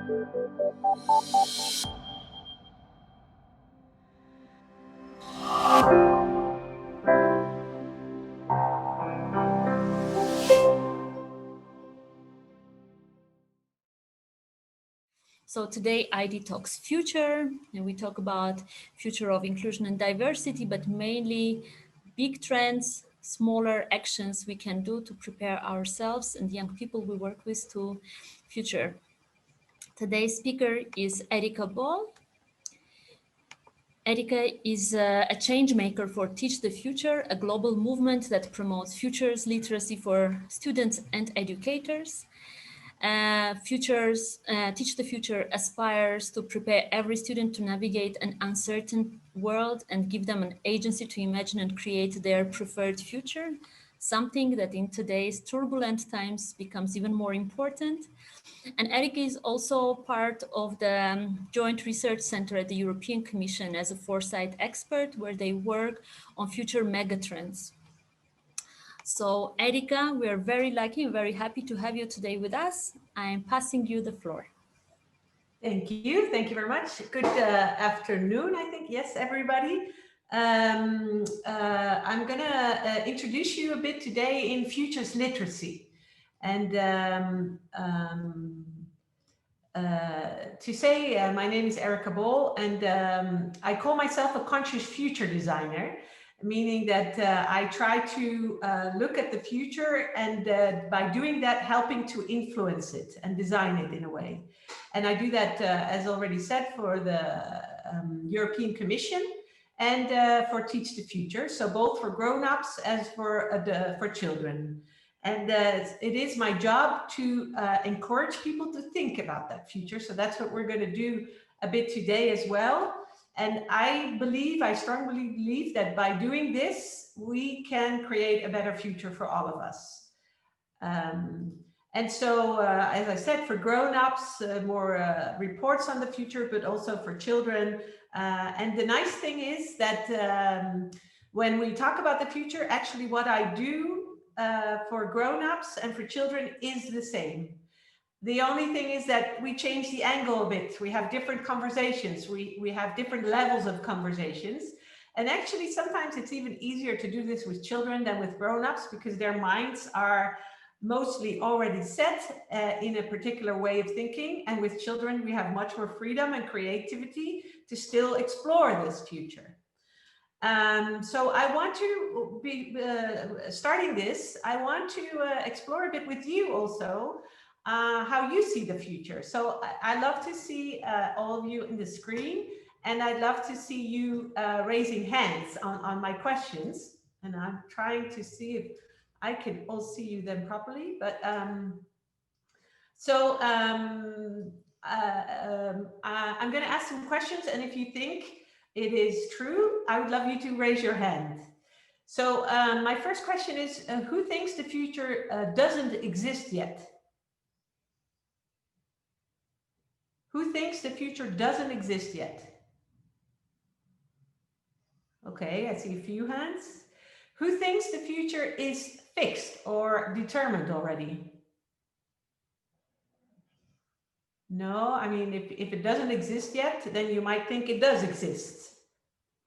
So today ID talks future, and we talk about future of inclusion and diversity, but mainly big trends, smaller actions we can do to prepare ourselves and young people we work with to future. Today's speaker is Erika Ball. Erika is a change maker for Teach the Future, a global movement that promotes futures literacy for students and educators. Teach the Future aspires to prepare every student to navigate an uncertain world and give them an agency to imagine and create their preferred future, something that in today's turbulent times becomes even more important. And Erika is also part of the Joint Research Center at the European Commission as a foresight expert, where they work on future megatrends. So Erika, we are very lucky and very happy to have you today with us. I am passing you the floor. Thank you. Thank you very much. Good afternoon, I think. Yes, everybody. I'm going to introduce you a bit today in futures literacy. And to say, my name is Erika Bol, and I call myself a conscious future designer, meaning that I try to look at the future and by doing that, helping to influence it and design it in a way. And I do that, as already said, for the European Commission and for Teach the Future. So both for grown-ups as for children. And it is my job to encourage people to think about that future. So that's what we're going to do a bit today as well. And I strongly believe that by doing this, we can create a better future for all of us. And so, as I said, for grown-ups, more reports on the future, but also for children. And the nice thing is that when we talk about the future, actually what I do for grown-ups and for children is the same. The only thing is that we change the angle a bit. We have different conversations. We have different levels of conversations. And actually, sometimes it's even easier to do this with children than with grown-ups because their minds are mostly already set in a particular way of thinking. And with children, we have much more freedom and creativity to still explore this future. So I want to be starting this. I want to explore a bit with you also how you see the future. So I love to see all of you in the screen, and I'd love to see you raising hands on my questions. And I'm trying to see if I can all see you then properly. But I'm going to ask some questions, and if you think it is true, I would love you to raise your hand. So my first question is, who thinks the future doesn't exist yet? Who thinks the future doesn't exist yet? Okay, I see a few hands. Who thinks the future is fixed or determined already? No, I mean, if it doesn't exist yet, then you might think it does exist.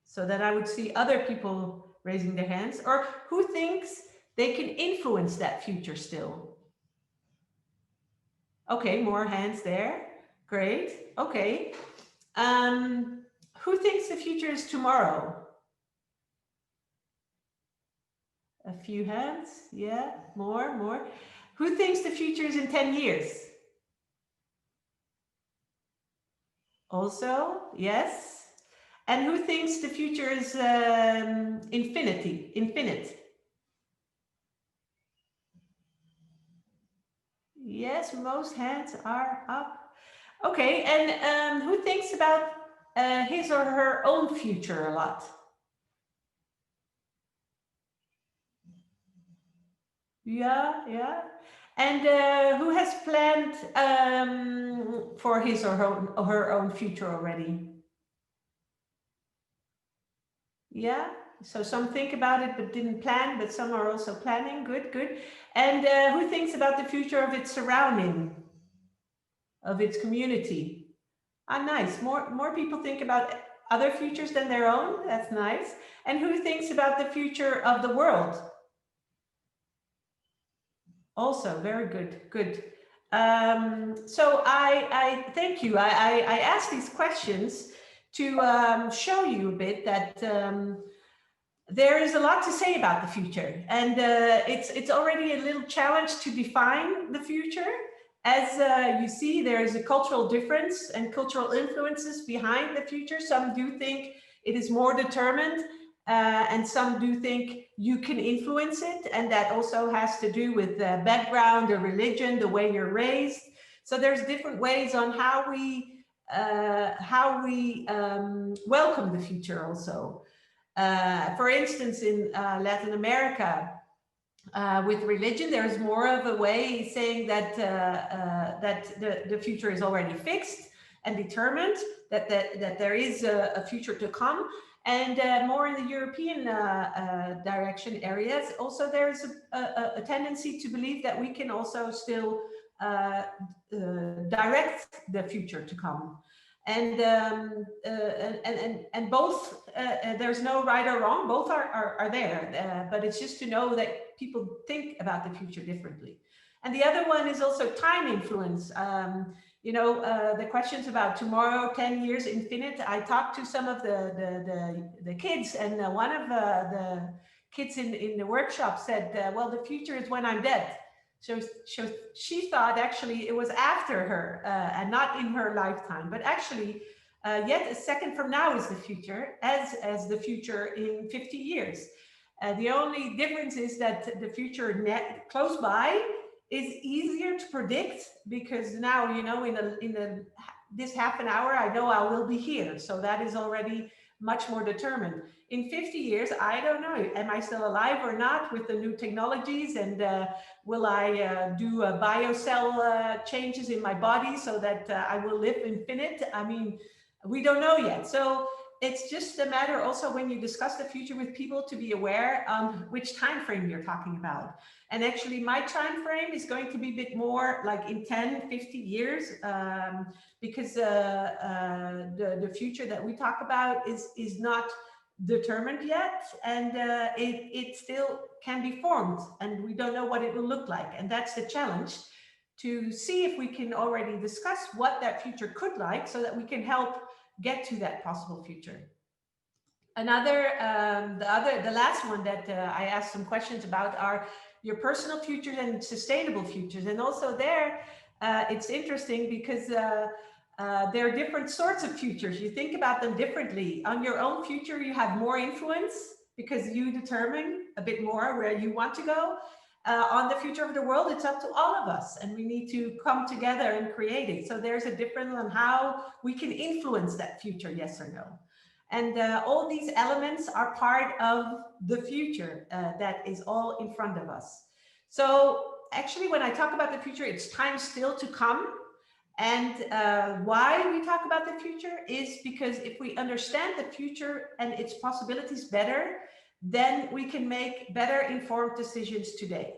So then I would see other people raising their hands. Or who thinks they can influence that future still? Okay, more hands there. Great. Okay. Who thinks the future is tomorrow? A few hands. Yeah, more. Who thinks the future is in 10 years? Also, yes. And who thinks the future is infinite? Yes, most hands are up. Okay, and who thinks about his or her own future a lot? Yeah. And who has planned for his or her own future already? Yeah, so some think about it but didn't plan, but some are also planning. Good. And who thinks about the future of its surrounding? of its community. Ah, nice. More people think about other futures than their own. That's nice. And who thinks about the future of the world? Also, very good. Good. So I thank you. I asked these questions to show you a bit that there is a lot to say about the future, and it's already a little challenge to define the future. As you see, there is a cultural difference and cultural influences behind the future. Some do think it is more determined, and some do think you can influence it, and that also has to do with the background, the religion, the way you're raised. So there's different ways on how we welcome the future also. For instance, in Latin America, with religion, there is more of a way saying that the future is already fixed and determined, that there is a future to come. And more in the European direction areas, also there is a tendency to believe that we can also still direct the future to come. And both, there's no right or wrong, both are there, but it's just to know that people think about the future differently. And the other one is also time influence. The questions about tomorrow, 10 years, infinite. I talked to some of the kids, and one of the kids in the workshop said, well, the future is when I'm dead. So she thought actually it was after her and not in her lifetime, but actually yet a second from now is the future, as the future in 50 years. The only difference is that the future close by is easier to predict, because now, in this half an hour, I know I will be here. So that is already much more determined. In 50 years, I don't know, am I still alive or not with the new technologies? And will I do biocell changes in my body so that I will live infinite? I mean, we don't know yet. So it's just a matter also, when you discuss the future with people, to be aware on which time frame you're talking about. And actually my time frame is going to be a bit more like in 10, 50 years, because the future that we talk about is not determined yet, and it still can be formed, and we don't know what it will look like. And that's the challenge, to see if we can already discuss what that future could like, so that we can help get to that possible future. Another, the last one that I asked some questions about are your personal futures and sustainable futures. And also there, it's interesting because there are different sorts of futures. You think about them differently. On your own future, you have more influence because you determine a bit more where you want to go. On the future of the world, it's up to all of us, and we need to come together and create it. So there's a difference on how we can influence that future, yes or no. And all these elements are part of the future that is all in front of us. So actually, when I talk about the future, it's time still to come. And why we talk about the future is because if we understand the future and its possibilities better, then we can make better informed decisions today.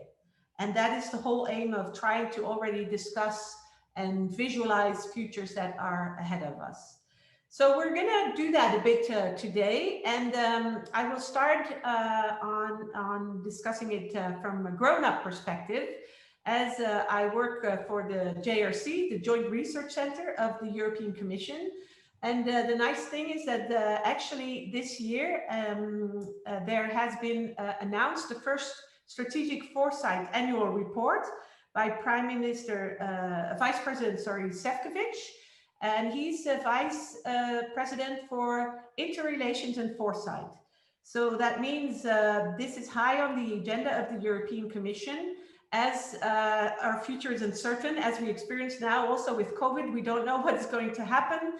And that is the whole aim of trying to already discuss and visualize futures that are ahead of us. So we're going to do that a bit today, and I will start on discussing it from a grown-up perspective, as I work for the JRC, the Joint Research Center of the European Commission. And the nice thing is that actually this year there has been announced the first Strategic Foresight Annual Report by Vice President Šefčovič. And he's the Vice President for Interrelations and Foresight. So that means this is high on the agenda of the European Commission, as our future is uncertain, as we experience now also with COVID. We don't know what is going to happen.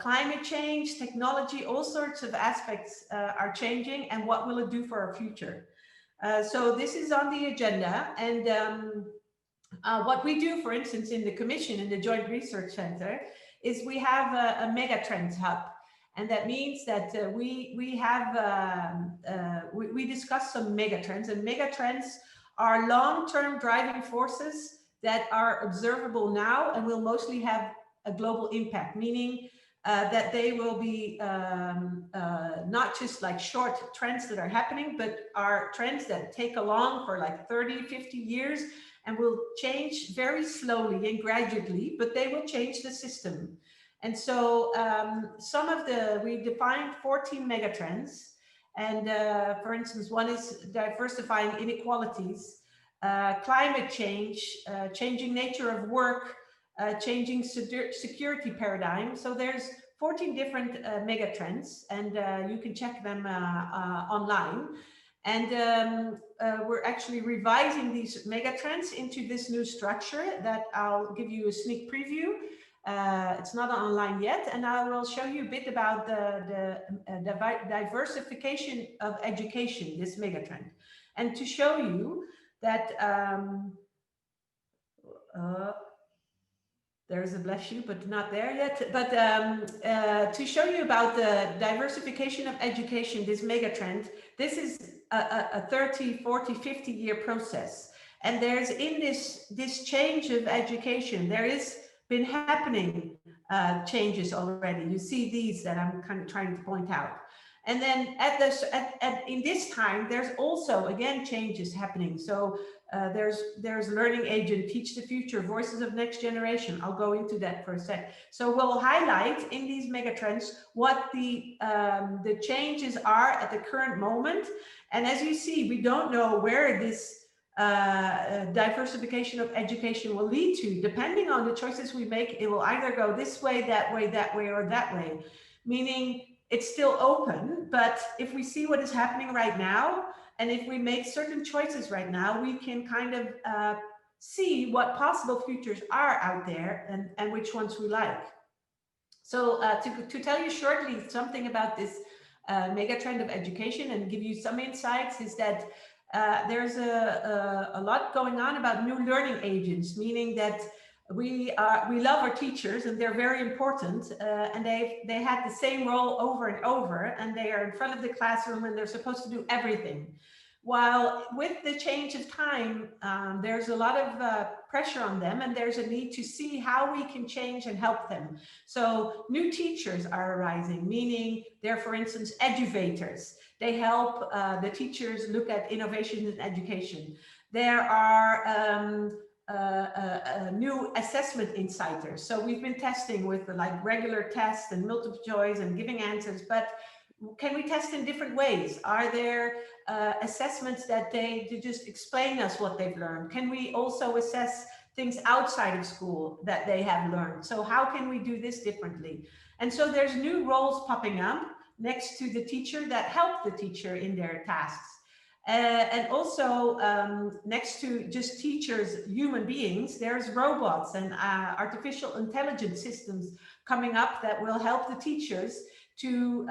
Climate change, technology, all sorts of aspects are changing, and what will it do for our future? So this is on the agenda. And what we do, for instance, in the Commission, in the Joint Research Center, is we have a megatrends hub. And that means that we discuss some megatrends, and megatrends are long-term driving forces that are observable now and will mostly have a global impact, meaning that they will be not just like short trends that are happening, but are trends that take along for like 30, 50 years and will change very slowly and gradually, but they will change the system. And so we defined 14 megatrends. And for instance, one is diversifying inequalities, climate change, changing nature of work, changing security paradigm. So there's 14 different mega trends, and you can check them online. And we're actually revising these mega trends into this new structure that I'll give you a sneak preview. It's not online yet, and I will show you a bit about the diversification of education, this megatrend, and to show you that there's a bless you, but not there yet. But to show you about the diversification of education, this megatrend, this is a 30, 40, 50-year process. And there's in this change of education, there is been happening changes already. You see these that I'm kind of trying to point out. And then in this time, there's also, again, changes happening. So there's learning agent, teach the future, voices of next generation. I'll go into that for a sec. So we'll highlight in these megatrends what the changes are at the current moment. And as you see, we don't know where this diversification of education will lead to. Depending on the choices we make, it will either go this way, that way, that way, or that way. Meaning it's still open, but if we see what is happening right now, and if we make certain choices right now, we can kind of see what possible futures are out there and which ones we like. So to tell you shortly something about this mega trend of education and give you some insights is that there's a lot going on about new learning agents, meaning that we love our teachers and they're very important, and they had the same role over and over, and they are in front of the classroom and they're supposed to do everything. While with the change of time, there's a lot of pressure on them, and there's a need to see how we can change and help them. So new teachers are arising, meaning they're, for instance, eduvators. They help the teachers look at innovation in education. There are new assessment insighters. So we've been testing with like regular tests and multiple choice and giving answers, but can we test in different ways? Are there assessments that they just explain us what they've learned? Can we also assess things outside of school that they have learned? So how can we do this differently? And so there's new roles popping up next to the teacher that help the teacher in their tasks. And also next to just teachers, human beings, there's robots and artificial intelligence systems coming up that will help the teachers to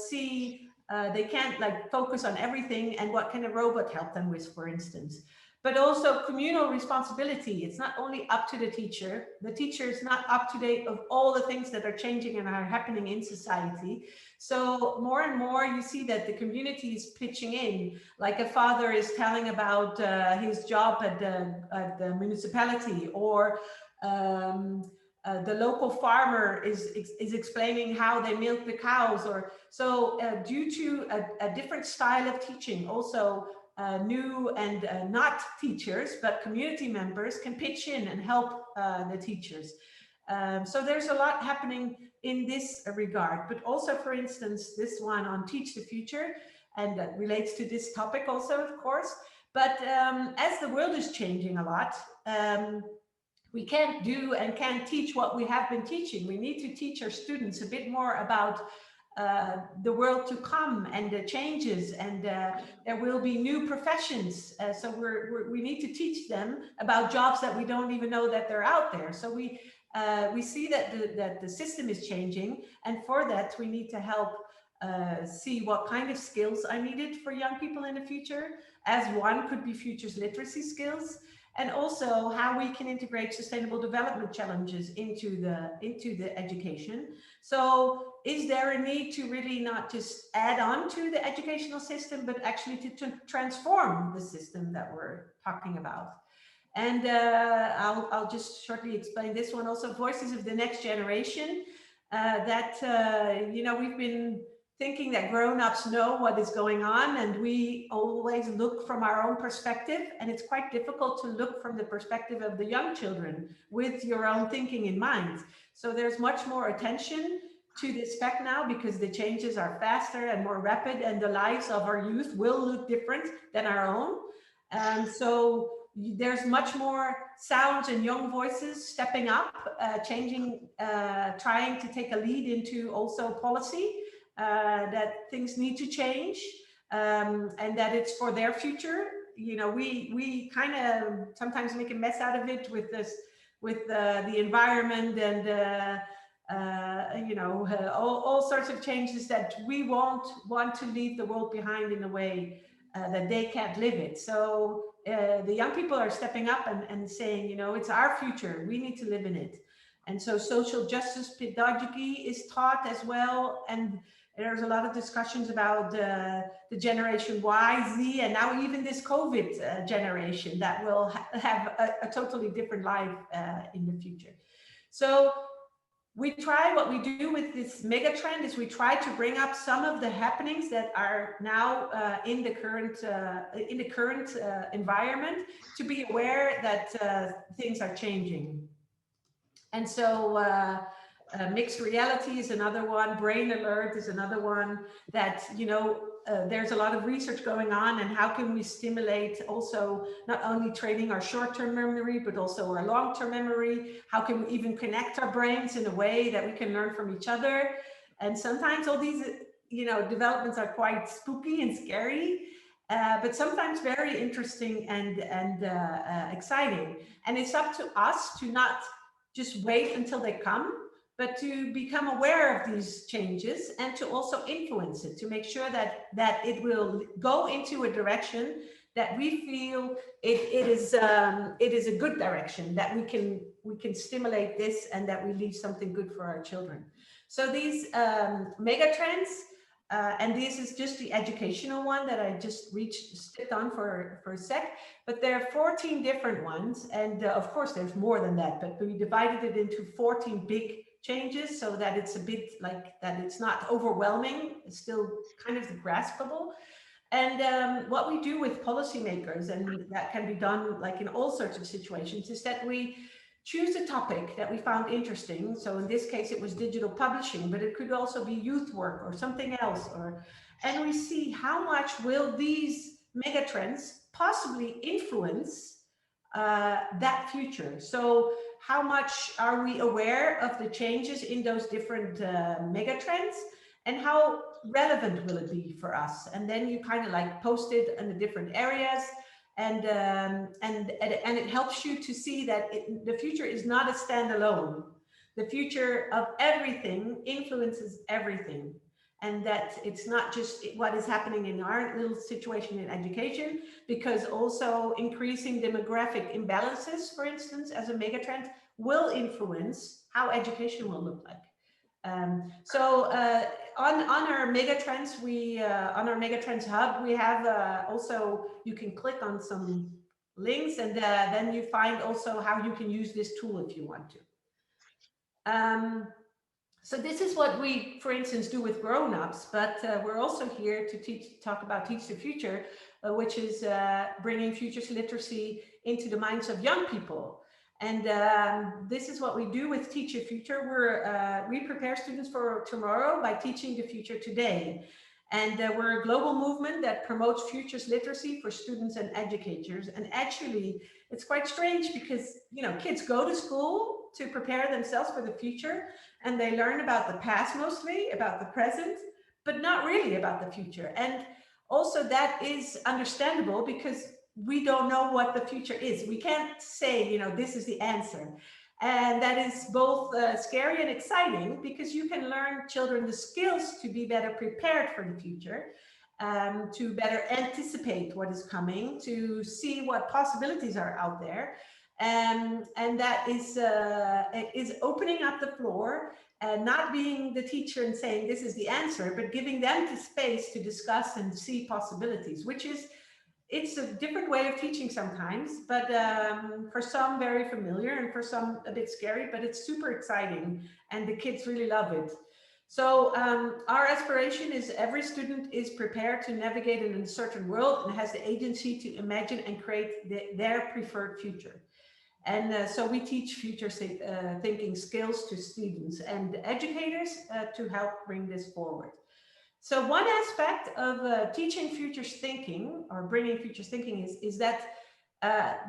see they can't like focus on everything, and what can a robot help them with, for instance. But also communal responsibility. It's not only up to the teacher is not up to date of all the things that are changing and are happening in society. So more and more you see that the community is pitching in, like a father is telling about his job at the municipality, or the local farmer is explaining how they milk the cows, or so due to a different style of teaching, also new and not teachers, but community members can pitch in and help the teachers. So there's a lot happening in this regard, but also, for instance, this one on Teach the Future, and that relates to this topic also, of course. But as the world is changing a lot, we can't do and can't teach what we have been teaching. We need to teach our students a bit more about the world to come and the changes, and there will be new professions. So we need to teach them about jobs that we don't even know that they're out there. So we see that the system is changing, and for that we need to help see what kind of skills are needed for young people in the future, as one could be futures literacy skills, and also how we can integrate sustainable development challenges into the education. So is there a need to really not just add on to the educational system, but actually to transform the system that we're talking about? And I'll just shortly explain this one also. Voices of the Next Generation. We've been thinking that grown-ups know what is going on, and we always look from our own perspective, and it's quite difficult to look from the perspective of the young children with your own thinking in mind. So there's much more attention to this fact now, because the changes are faster and more rapid, and the lives of our youth will look different than our own. So there's much more sounds and young voices stepping up, changing, trying to take a lead into also policy, that things need to change, and that it's for their future. We kind of sometimes make a mess out of it with this, with the environment, and all sorts of changes that we won't want to leave the world behind in a way that they can't live it. So the young people are stepping up and saying, it's our future, we need to live in it. And so social justice pedagogy is taught as well. And there's a lot of discussions about the generation Y, Z, and now even this COVID generation that will have a totally different life in the future. So what we do with this mega trend is we try to bring up some of the happenings that are now in the current environment, to be aware that things are changing. And so mixed reality is another one, brain alert is another one, that there's a lot of research going on, and how can we stimulate also not only training our short-term memory, but also our long-term memory. How can we even connect our brains in a way that we can learn from each other? And sometimes all these developments are quite spooky and scary, but sometimes very interesting and exciting. And it's up to us to not just wait until they come, but to become aware of these changes, and to also influence it, to make sure that it will go into a direction that we feel it is a good direction, that we can stimulate this, and that we leave something good for our children. So these mega trends, and this is just the educational one that I just stepped on for a sec, but there are 14 different ones. And of course there's more than that, but we divided it into 14 big changes, so that it's a bit like that, it's not overwhelming, it's still kind of graspable. And what we do with policymakers, and that can be done like in all sorts of situations, is that we choose a topic that we found interesting. So in this case, it was digital publishing, but it could also be youth work or something else. And we see how much will these megatrends possibly influence that future. So how much are we aware of the changes in those different megatrends, and how relevant will it be for us? And then you kind of like post it in the different areas. And it helps you to see that the future is not a standalone. The future of everything influences everything, and that it's not just what is happening in our little situation in education, because also increasing demographic imbalances, for instance, as a megatrend, will influence how education will look like. On our megatrends, on our megatrends hub, we have also, you can click on some links, and then you find also how you can use this tool if you want to. So this is what we, for instance, do with grown-ups, but we're also here to talk about Teach the Future, which is bringing futures literacy into the minds of young people. And this is what we do with Teach the Future. We prepare students for tomorrow by teaching the future today. And we're a global movement that promotes futures literacy for students and educators. And actually, it's quite strange because, kids go to school to prepare themselves for the future, and they learn about the past mostly, about the present, but not really about the future. And also that is understandable, because we don't know what the future is. We can't say, this is the answer. And that is both scary and exciting, because you can learn children the skills to be better prepared for the future, to better anticipate what is coming, to see what possibilities are out there. And that is opening up the floor, and not being the teacher and saying this is the answer, but giving them the space to discuss and see possibilities, which is it's a different way of teaching sometimes, but for some very familiar and for some a bit scary, but it's super exciting and the kids really love it. So our aspiration is every student is prepared to navigate in a certain world and has the agency to imagine and create their preferred future. And so we teach future thinking skills to students and educators to help bring this forward. So one aspect of teaching futures thinking or bringing futures thinking is that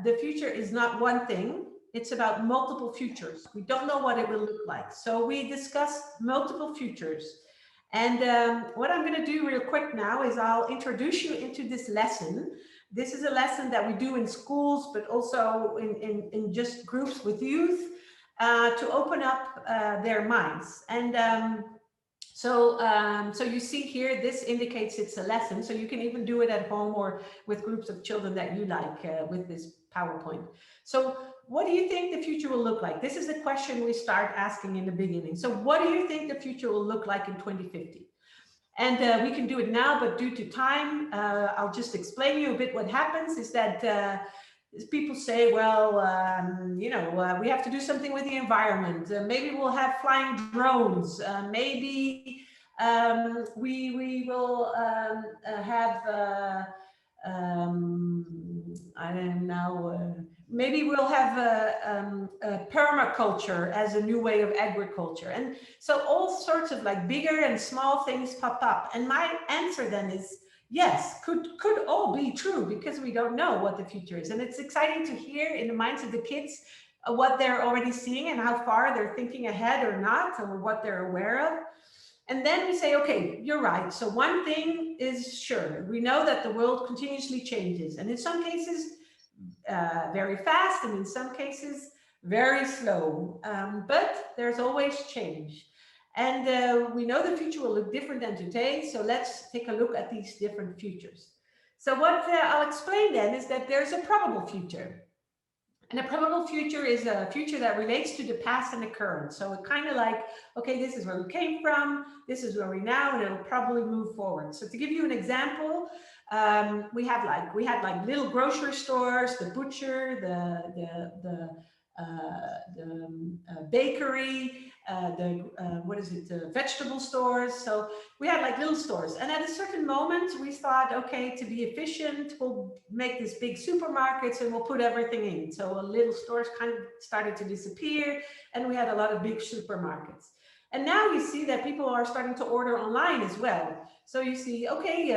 the future is not one thing. It's about multiple futures. We don't know what it will look like. So we discuss multiple futures. And what I'm going to do real quick now is I'll introduce you into this lesson. This is a lesson that we do in schools, but also in just groups with youth to open up their minds. And so you see here, this indicates it's a lesson. So you can even do it at home or with groups of children that you like with this PowerPoint. So what do you think the future will look like? This is the question we start asking in the beginning. So what do you think the future will look like in 2050? And we can do it now, but due to time, I'll just explain you a bit what happens is that people say, well, we have to do something with the environment. Maybe we'll have flying drones. Maybe we will have, I don't know, maybe we'll have permaculture as a new way of agriculture. And so all sorts of like bigger and small things pop up. And my answer then is, yes, could all be true because we don't know what the future is. And it's exciting to hear in the minds of the kids what they're already seeing and how far they're thinking ahead or not, or what they're aware of. And then we say, okay, you're right. So one thing is sure. We know that the world continuously changes. And in some cases, very fast, and in some cases, very slow. But there's always change. And we know the future will look different than today. So let's take a look at these different futures. So what I'll explain then is that there's a probable future. And a probable future is a future that relates to the past and the current. So it kind of like, okay, this is where we came from, this is where we now, and it'll probably move forward. So to give you an example, we had like little grocery stores, the butcher, the bakery, the vegetable stores. So we had like little stores, and at a certain moment we thought, okay, to be efficient, we'll make this big supermarkets and we'll put everything in. So little stores kind of started to disappear, and we had a lot of big supermarkets. And now you see that people are starting to order online as well. So you see, okay,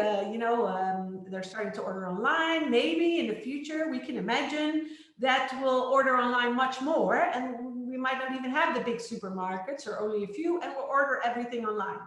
they're starting to order online. Maybe in the future we can imagine that we'll order online much more, and we might not even have the big supermarkets or only a few, and we'll order everything online.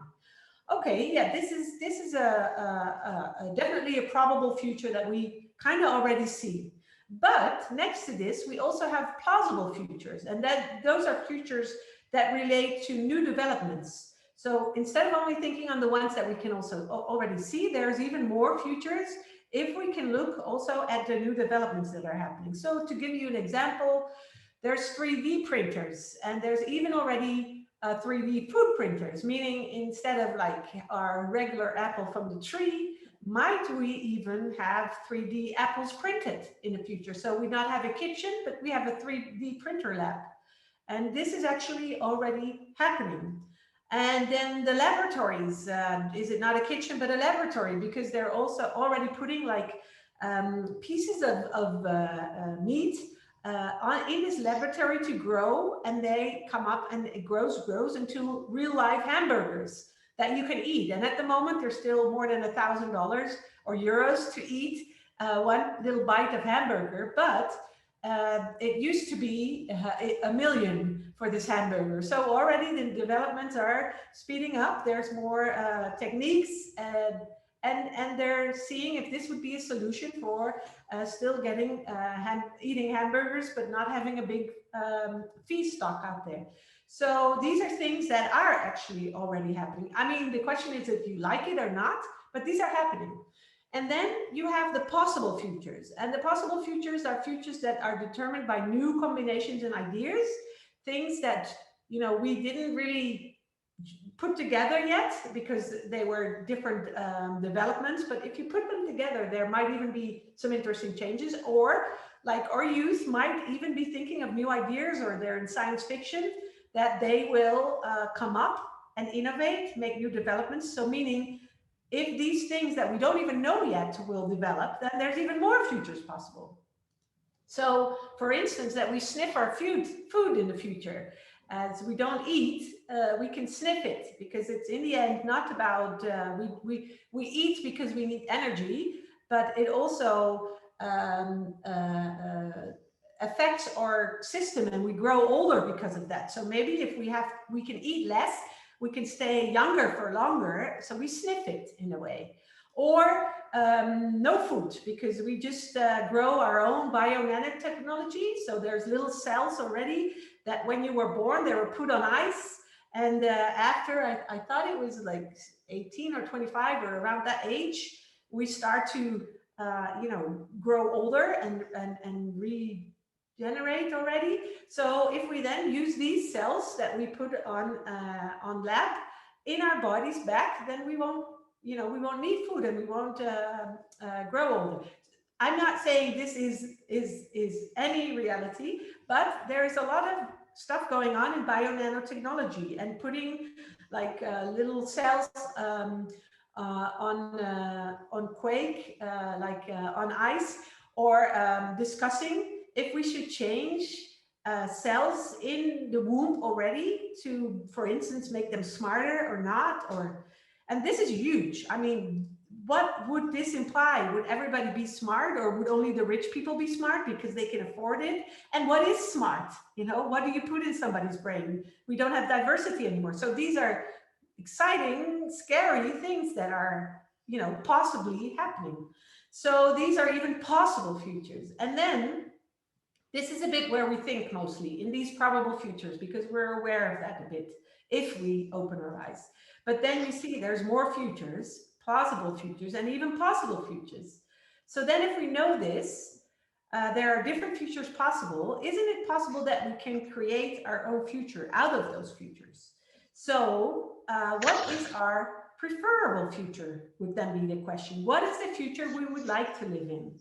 Okay, yeah, this is a definitely a probable future that we kind of already see. But next to this, we also have plausible futures, and that those are futures that relate to new developments. So instead of only thinking on the ones that we can also already see, there's even more futures if we can look also at the new developments that are happening. So to give you an example, there's 3D printers, and there's even already 3D food printers, meaning instead of like our regular apple from the tree, might we even have 3D apples printed in the future? So we not have a kitchen, but we have a 3D printer lab. And this is actually already happening. And then the laboratories, is it not a kitchen, but a laboratory? Because they're also already putting like pieces of meat in this laboratory to grow, and they come up and it grows into real life hamburgers that you can eat. And at the moment, there's still more than $1,000 or euros to eat one little bite of hamburger, but it used to be $1 million for this hamburger. So already the developments are speeding up. There's more techniques, and they're seeing if this would be a solution for still getting eating hamburgers, but not having a big feast stock out there. So these are things that are actually already happening. I mean, the question is if you like it or not, but these are happening. And then you have the possible futures. And the possible futures are futures that are determined by new combinations and ideas, things that, we didn't really put together yet because they were different developments. But if you put them together, there might even be some interesting changes. Or like our youth might even be thinking of new ideas, or they're in science fiction, that they will come up and innovate, make new developments. So meaning, if these things that we don't even know yet will develop, then there's even more futures possible. So, for instance, that we sniff our food in the future. As we don't eat, we can sniff it, because it's in the end not about we eat because we need energy, but it also affects our system, and we grow older because of that. So maybe if we can eat less, we can stay younger for longer. So we sniff it in a way. Or no food, because we just grow our own bio-nanotechnology. So there's little cells already that when you were born, they were put on ice. And after, I thought it was like 18 or 25 or around that age, we start to, grow older and regenerate already. So if we then use these cells that we put on lab in our bodies back, then we won't need food, and we won't grow older. I'm not saying this is any reality, but there is a lot of stuff going on in bio-nanotechnology, and putting like little cells on quake, on ice, or discussing if we should change cells in the womb already to, for instance, make them smarter or not, or and this is huge. I mean, what would this imply? Would everybody be smart, or would only the rich people be smart because they can afford it? And what is smart? What do you put in somebody's brain? We don't have diversity anymore. So these are exciting, scary things that are, possibly happening. So these are even possible futures. And then this is a bit where we think mostly in these probable futures, because we're aware of that a bit if we open our eyes. But then you see there's more futures, plausible futures, and even possible futures. So then if we know this, there are different futures possible. Isn't it possible that we can create our own future out of those futures? So what is our preferable future would then be the question. What is the future we would like to live in?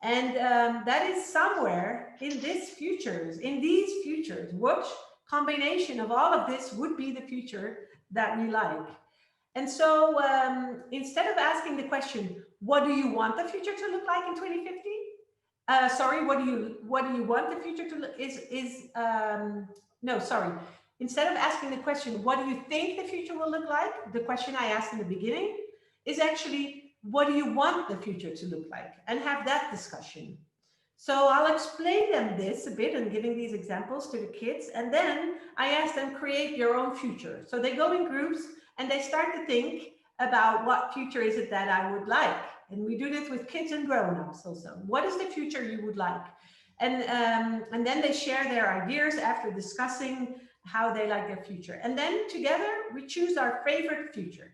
And that is somewhere in these futures, which combination of all of this would be the future that we like. And so instead of asking the question, what do you want the future to look like in 2050? Sorry, what do you want the future to look is no, sorry. Instead of asking the question, what do you think the future will look like? The question I asked in the beginning is actually, what do you want the future to look like? And have that discussion. So I'll explain them this a bit and giving these examples to the kids. And then I ask them, create your own future. So they go in groups and they start to think about what future is it that I would like. And we do this with kids and grown-ups also. What is the future you would like? And then they share their ideas after discussing how they like their future. And then together we choose our favorite future,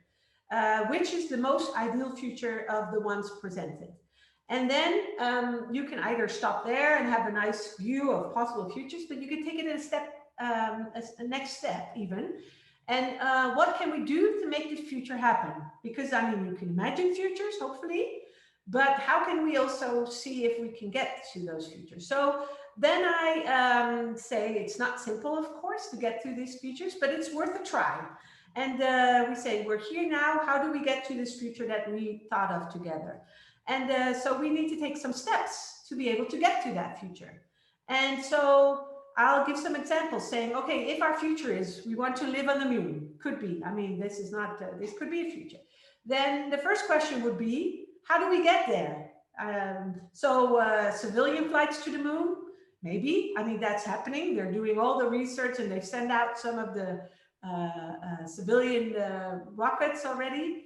which is the most ideal future of the ones presented. And then you can either stop there and have a nice view of possible futures, but you can take it a next step even. And what can we do to make this future happen? Because I mean, you can imagine futures, hopefully, but how can we also see if we can get to those futures? So then I say it's not simple, of course, to get to these futures, but it's worth a try. And we say, we're here now. How do we get to this future that we thought of together? And so we need to take some steps to be able to get to that future. And so I'll give some examples saying, okay, if our future is we want to live on the moon, could be, I mean, this is not, this could be a future. Then the first question would be, how do we get there? Civilian flights to the moon, maybe. I mean, that's happening. They're doing all the research and they've sent out some of the civilian rockets already.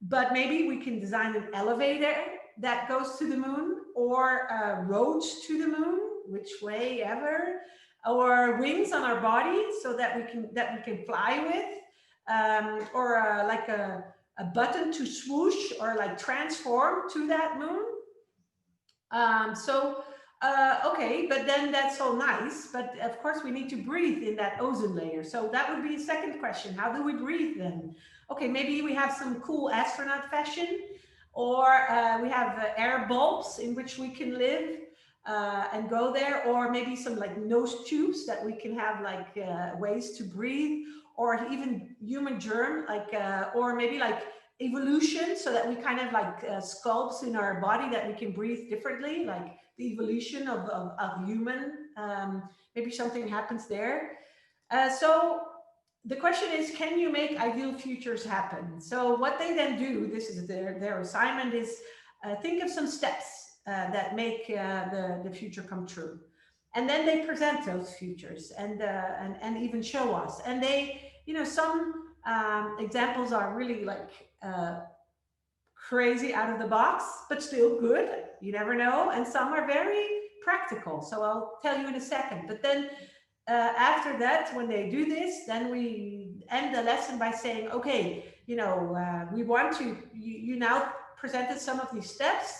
But maybe we can design an elevator that goes to the moon, or roads to the moon, which way ever, or wings on our body so that we can fly with, or like a button to swoosh or like transform to that moon. Okay, but then that's all nice. But of course, we need to breathe in that ozone layer. So that would be a second question. How do we breathe then? Okay, maybe we have some cool astronaut fashion, or we have air bulbs in which we can live and go there, or maybe some like nose tubes that we can have like ways to breathe, or even human germ, like, or maybe like evolution, so that we kind of like sculpts in our body that we can breathe differently, like the evolution of human, maybe something happens there. So the question is, can you make ideal futures happen? So what they then do, this is their assignment, is think of some steps that make the future come true. And then they present those futures and even show us. And they, some examples are really like crazy out of the box, but still good. You never know. And some are very practical. So I'll tell you in a second. But then after that, when they do this, then we end the lesson by saying, okay, we want to, you now presented some of these steps,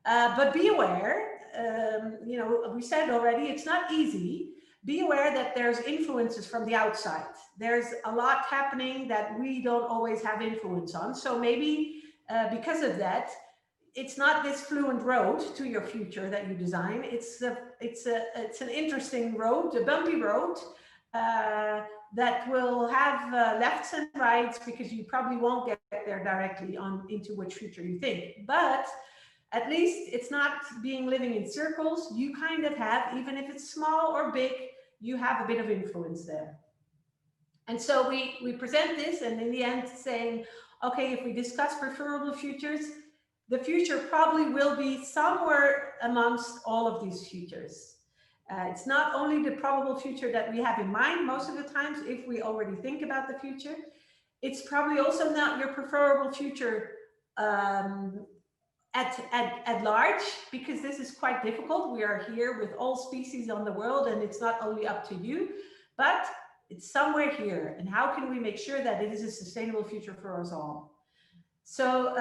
but be aware, we said already, it's not easy. Be aware that there's influences from the outside. There's a lot happening that we don't always have influence on. So maybe because of that, it's not this fluent road to your future that you design. It's an interesting road, a bumpy road that will have lefts and rights, because you probably won't get there directly on into which future you think. But at least it's not being living in circles. You kind of have, even if it's small or big, you have a bit of influence there. And so we present this, and in the end saying, okay, if we discuss preferable futures, the future probably will be somewhere amongst all of these futures. It's not only the probable future that we have in mind most of the times, if we already think about the future. It's probably also not your preferable future at large, because this is quite difficult. We are here with all species on the world, and it's not only up to you, but it's somewhere here. And how can we make sure that it is a sustainable future for us all? So,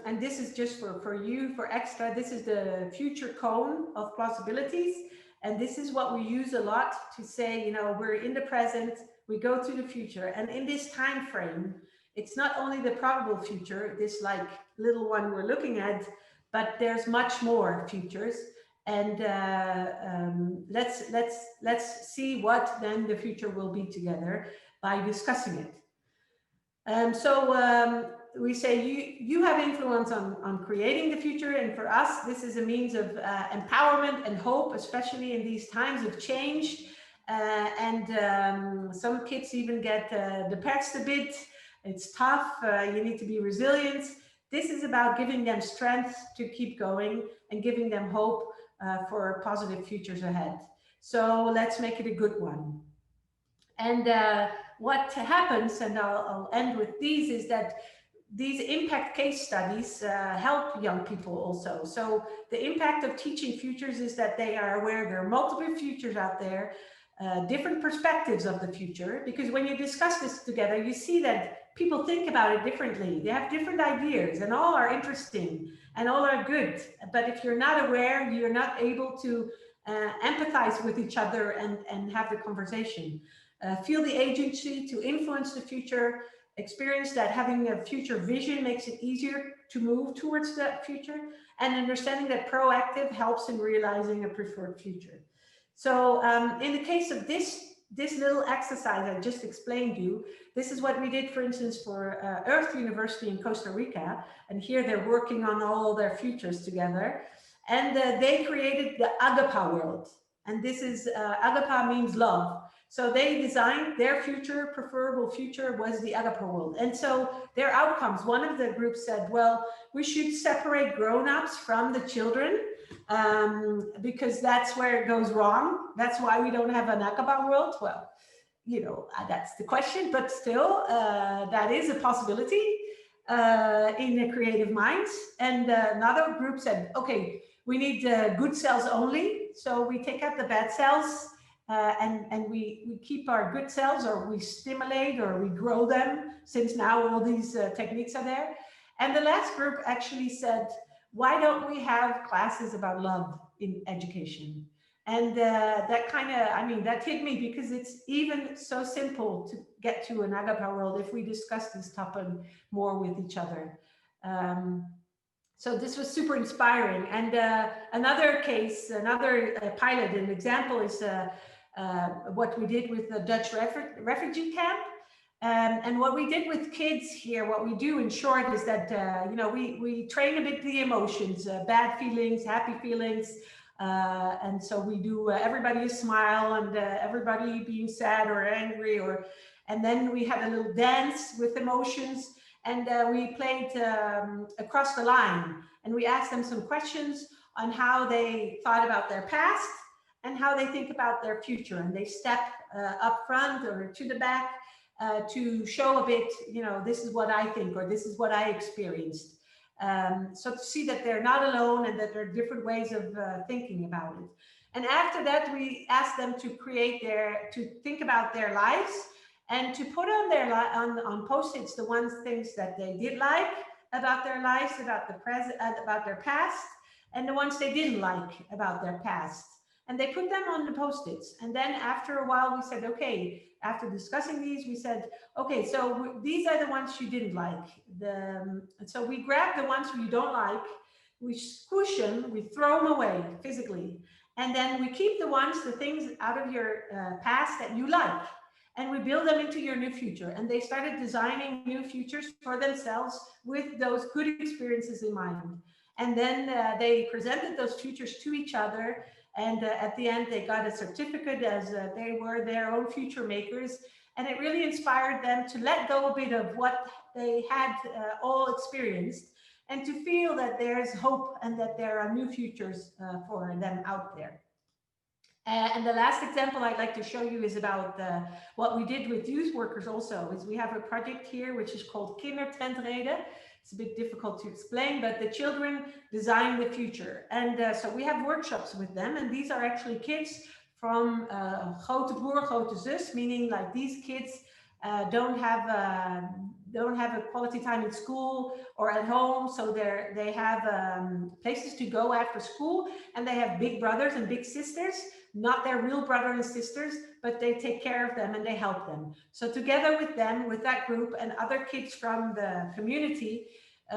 and this is just for you, for extra, this is the future cone of possibilities. And this is what we use a lot to say, we're in the present, we go to the future. And in this time frame, it's not only the probable future, this like little one we're looking at, but there's much more futures. And let's see what then the future will be together by discussing it. We say you have influence on creating the future, and for us this is a means of empowerment and hope, especially in these times of change. Some kids even get depressed a bit. It's tough. You need to be resilient. This is about giving them strength to keep going and giving them hope for positive futures ahead. So let's make it a good one. And what happens, and I'll end with these, is that these impact case studies help young people also. So the impact of teaching futures is that they are aware there are multiple futures out there, different perspectives of the future, because when you discuss this together, you see that people think about it differently. They have different ideas, and all are interesting and all are good. But if you're not aware, you're not able to empathize with each other and have the conversation. Feel the agency to influence the future, experience that having a future vision makes it easier to move towards that future, and understanding that proactive helps in realizing a preferred future. So in the case of this little exercise I just explained you, this is what we did, for instance, for Earth University in Costa Rica. And here they're working on all their futures together. And they created the Agapa world. And this is, Agapa means love. So they designed their future, preferable future was the Agapa world. And so their outcomes, one of the groups said, well, we should separate grown-ups from the children because that's where it goes wrong. That's why we don't have an Agapa world. Well, that's the question, but still, that is a possibility in the creative minds. And another group said, okay, we need good cells only. So we take out the bad cells. And we keep our good cells, or we stimulate, or we grow them, since now all these techniques are there. And the last group actually said, why don't we have classes about love in education. And that kind of, I mean, that hit me because it's even so simple to get to an Agapa world if we discuss this topic more with each other. Um, so this was super inspiring. And another case, another pilot, an example is what we did with the Dutch refugee camp. And what we did with kids here, what we do in short is that, we train a bit the emotions, bad feelings, happy feelings. And so we do everybody a smile and everybody being sad or angry, and then we had a little dance with emotions. And we played across the line, and we asked them some questions on how they thought about their past and how they think about their future. And they step up front or to the back to show a bit, this is what I think, or this is what I experienced. So to see that they're not alone and that there are different ways of thinking about it. And after that, we asked them to to think about their lives and to put on their on post-its the things that they did like about their lives, about the present, about their past, and the ones they didn't like about their past. And they put them on the post-its. And then after a while, we said, okay, after discussing these, we said, okay, so these are the ones you didn't like. So we grab the ones you don't like, we squish them, we throw them away physically. And then we keep the things out of your past that you like. And we build them into your new future. And they started designing new futures for themselves with those good experiences in mind. And then they presented those futures to each other. And at the end, they got a certificate as they were their own future makers. And it really inspired them to let go a bit of what they had all experienced and to feel that there's hope and that there are new futures for them out there. And the last example I'd like to show you is about what we did with youth workers also. Is we have a project here which is called Kindertrendreden. It's a bit difficult to explain, but the children design the future. And so we have workshops with them, and these are actually kids from grote broer, grote zus, meaning like these kids don't have a quality time in school or at home, so they have places to go after school, and they have big brothers and big sisters, not their real brother and sisters, but they take care of them and they help them. So together with them, with that group and other kids from the community,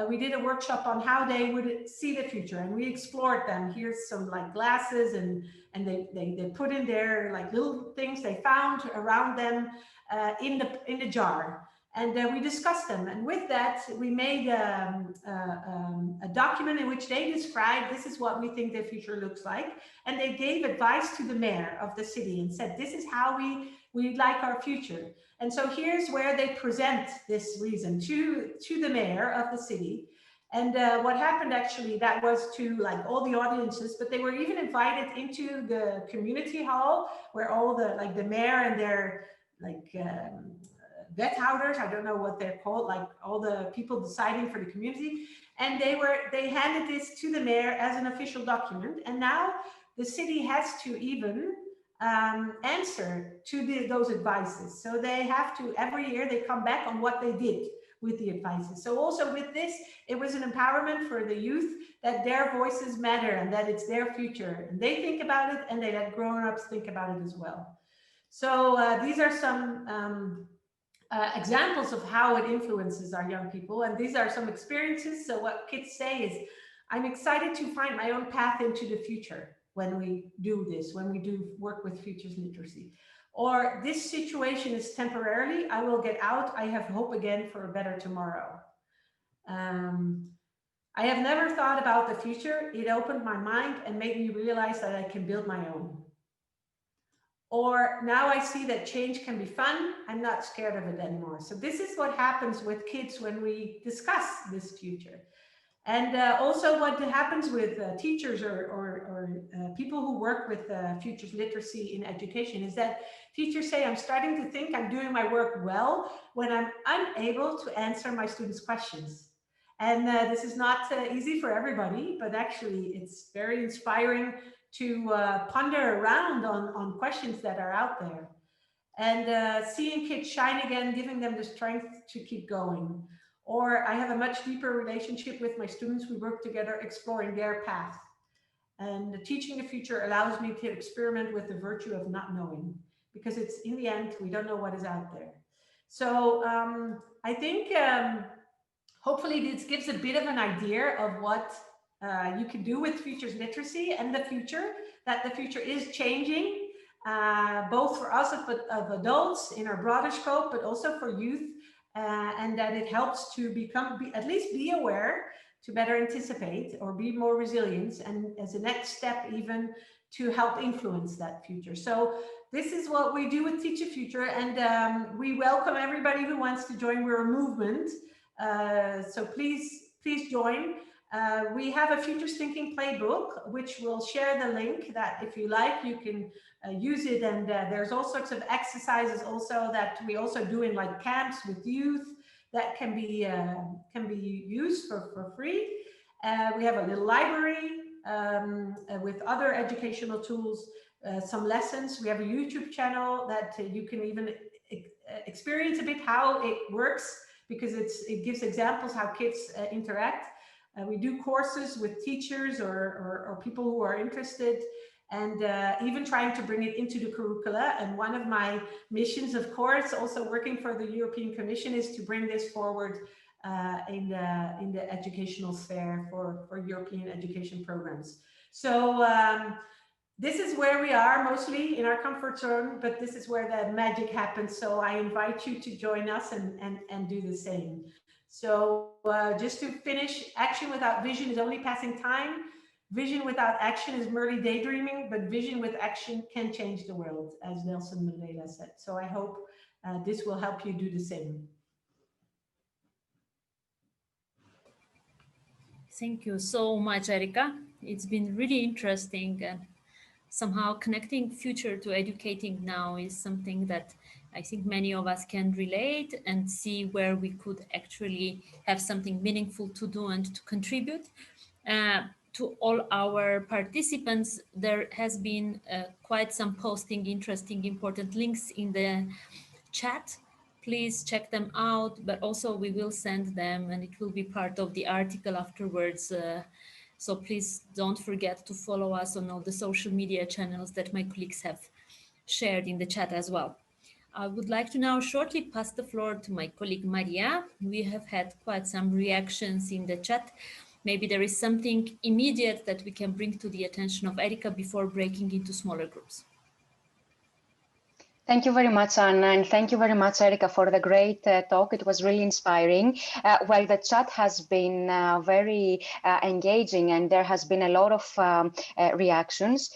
we did a workshop on how they would see the future, and we explored them. Here's some like glasses, and they put in their like little things they found around them in the jar. And we discussed them. And with that, we made a document in which they described, this is what we think their future looks like. And they gave advice to the mayor of the city and said, this is how we like our future. And so here's where they present this reason to the mayor of the city. And what happened actually, that was to like all the audiences, but they were even invited into the community hall where all the mayor and their wethouders, I don't know what they're called, like all the people deciding for the community. And they handed this to the mayor as an official document. And now the city has to even answer to those advices. So they have to, every year they come back on what they did with the advices. So also with this, it was an empowerment for the youth that their voices matter and that it's their future. And they think about it, and they let grown-ups think about it as well. So these are some examples of how it influences our young people. And these are some experiences. So what kids say is, I'm excited to find my own path into the future when we do this, when we do work with futures literacy. Or this situation is temporarily, I will get out. I have hope again for a better tomorrow. I have never thought about the future. It opened my mind and made me realize that I can build my own. Or now I see that change can be fun. I'm not scared of it anymore. So this is what happens with kids when we discuss this future. And also what happens with teachers or people who work with futures literacy in education is that teachers say, I'm starting to think I'm doing my work well when I'm unable to answer my students' questions. And this is not easy for everybody, but actually it's very inspiring to ponder around on questions that are out there. And seeing kids shine again, giving them the strength to keep going. Or I have a much deeper relationship with my students. We work together exploring their path. And teaching the future allows me to experiment with the virtue of not knowing, because it's in the end, we don't know what is out there. So I think hopefully this gives a bit of an idea of what you can do with futures literacy and the future, that the future is changing, both for us of adults in our broader scope, but also for youth, and that it helps to at least be aware, to better anticipate or be more resilient, and as a next step even to help influence that future. So this is what we do with Teach a Future, and we welcome everybody who wants to join. We're a movement, so please join. We have a Futures Thinking Playbook, which we'll share the link that if you like, you can use it. And there's all sorts of exercises also that we also do in like camps with youth that can be used for free. We have a little library with other educational tools, some lessons. We have a YouTube channel that you can even experience a bit how it works, because it gives examples how kids interact. We do courses with teachers or people who are interested, and even trying to bring it into the curricula. And one of my missions, of course, also working for the European Commission, is to bring this forward in the educational sphere for European education programs. So this is where we are, mostly in our comfort zone, but this is where the magic happens. So I invite you to join us and do the same. So just to finish, action without vision is only passing time. Vision without action is merely daydreaming, but vision with action can change the world, as Nelson Mandela said. So I hope this will help you do the same. Thank you so much, Erika. It's been really interesting, and somehow connecting future to educating now is something that I think many of us can relate and see where we could actually have something meaningful to do and to contribute. To all our participants, there has been quite some posting interesting, important links in the chat. Please check them out, but also we will send them and it will be part of the article afterwards. So please don't forget to follow us on all the social media channels that my colleagues have shared in the chat as well. I would like to now shortly pass the floor to my colleague Maria. We have had quite some reactions in the chat. Maybe there is something immediate that we can bring to the attention of Erika before breaking into smaller groups. Thank you very much, Anna, and thank you very much, Erika, for the great talk. It was really inspiring. Well, the chat has been very engaging, and there has been a lot of reactions.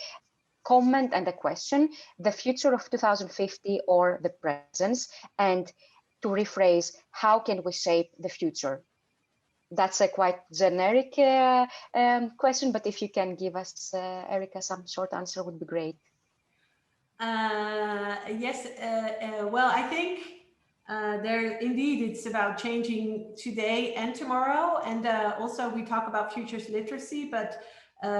Comment and a question: the future of 2050 or the present? And to rephrase, how can we shape the future? That's a quite generic question, but if you can give us, Erika, some short answer would be great. Yes, well, I think there indeed it's about changing today and tomorrow, and also we talk about futures literacy, but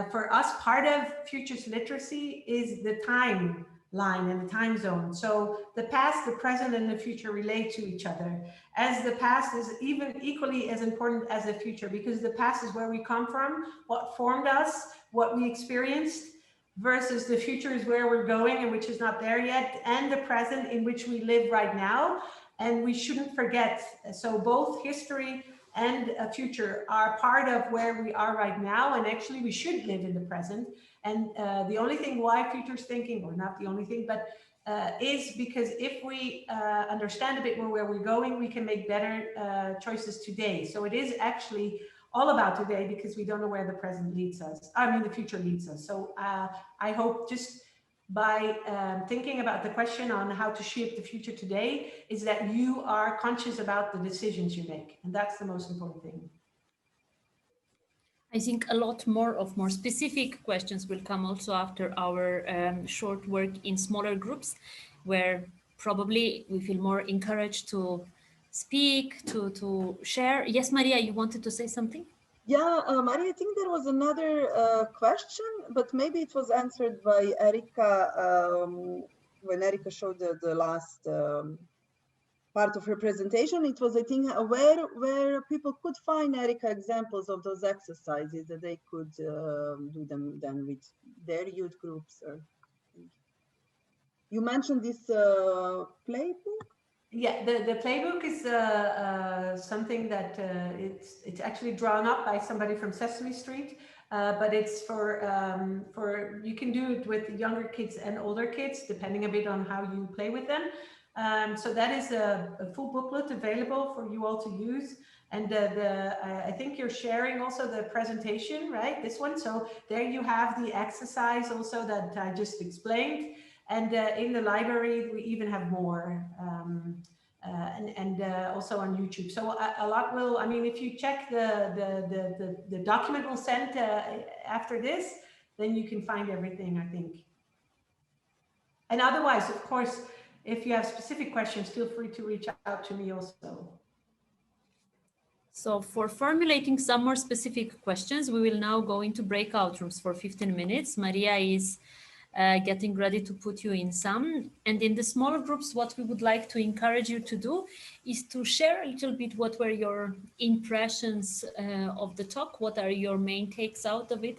for us, part of futures literacy is the timeline and the time zone. So the past, the present, and the future relate to each other, as the past is even equally as important as the future, because the past is where we come from, what formed us, what we experienced, versus the future is where we're going and which is not there yet, and the present in which we live right now. And we shouldn't forget. So both history and future are part of where we are right now, and actually we should live in the present. And the only thing why futures thinking, or not the only thing, but is because if we understand a bit more where we're going, we can make better choices today. So it is actually all about today, because we don't know where the present leads us. I mean, the future leads us. So I hope just by thinking about the question on how to shape the future today is that you are conscious about the decisions you make. And that's the most important thing. I think a lot more specific questions will come also after our short work in smaller groups, where probably we feel more encouraged to speak, to share. Yes, Maria, you wanted to say something? Yeah, Maria, I think there was another question, but maybe it was answered by Erika when Erika showed the last part of her presentation. It was, I think, where people could find, Erika, examples of those exercises that they could do them then with their youth groups. Or you mentioned this playbook. Yeah, the playbook is something that it's actually drawn up by somebody from Sesame Street, but it's for you can do it with younger kids and older kids, depending a bit on how you play with them. So that is a full booklet available for you all to use. And I think you're sharing also the presentation, right? This one. So there you have the exercise also that I just explained. And in the library, we even have more, and also on YouTube. So a lot will, I mean, if you check the document we'll send after this, then you can find everything, I think. And otherwise, of course, if you have specific questions, feel free to reach out to me also. So for formulating some more specific questions, we will now go into breakout rooms for 15 minutes. Maria is getting ready to put you in some. And in the smaller groups, what we would like to encourage you to do is to share a little bit what were your impressions of the talk, what are your main takes out of it.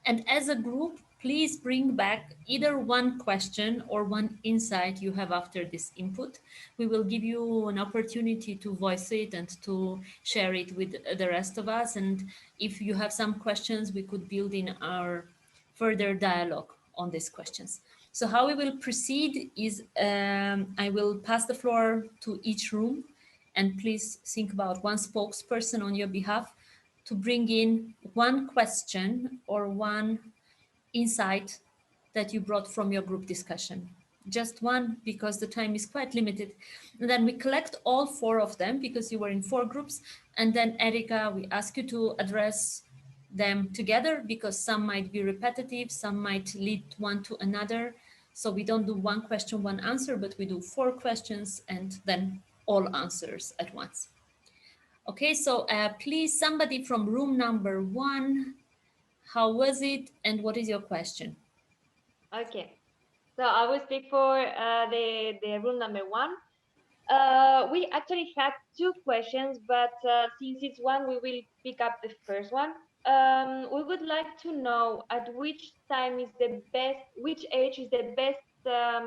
And as a group, please bring back either one question or one insight you have after this input. We will give you an opportunity to voice it and to share it with the rest of us. And if you have some questions, we could build in our further dialogue on these questions. So how we will proceed is I will pass the floor to each room, and please think about one spokesperson on your behalf to bring in one question or one insight that you brought from your group discussion. Just one, because the time is quite limited. And then we collect all four of them because you were in 4 groups. And then Erika, we ask you to address them together because some might be repetitive, some might lead one to another. So we don't do one question, one answer, but we do 4 questions and then all answers at once. Okay, so please, somebody from room number 1, how was it and what is your question? Okay, so I will speak for the room number 1. We actually had 2 questions, but since it's one, we will pick up the first one. We would like to know at which time is the best, which age is the best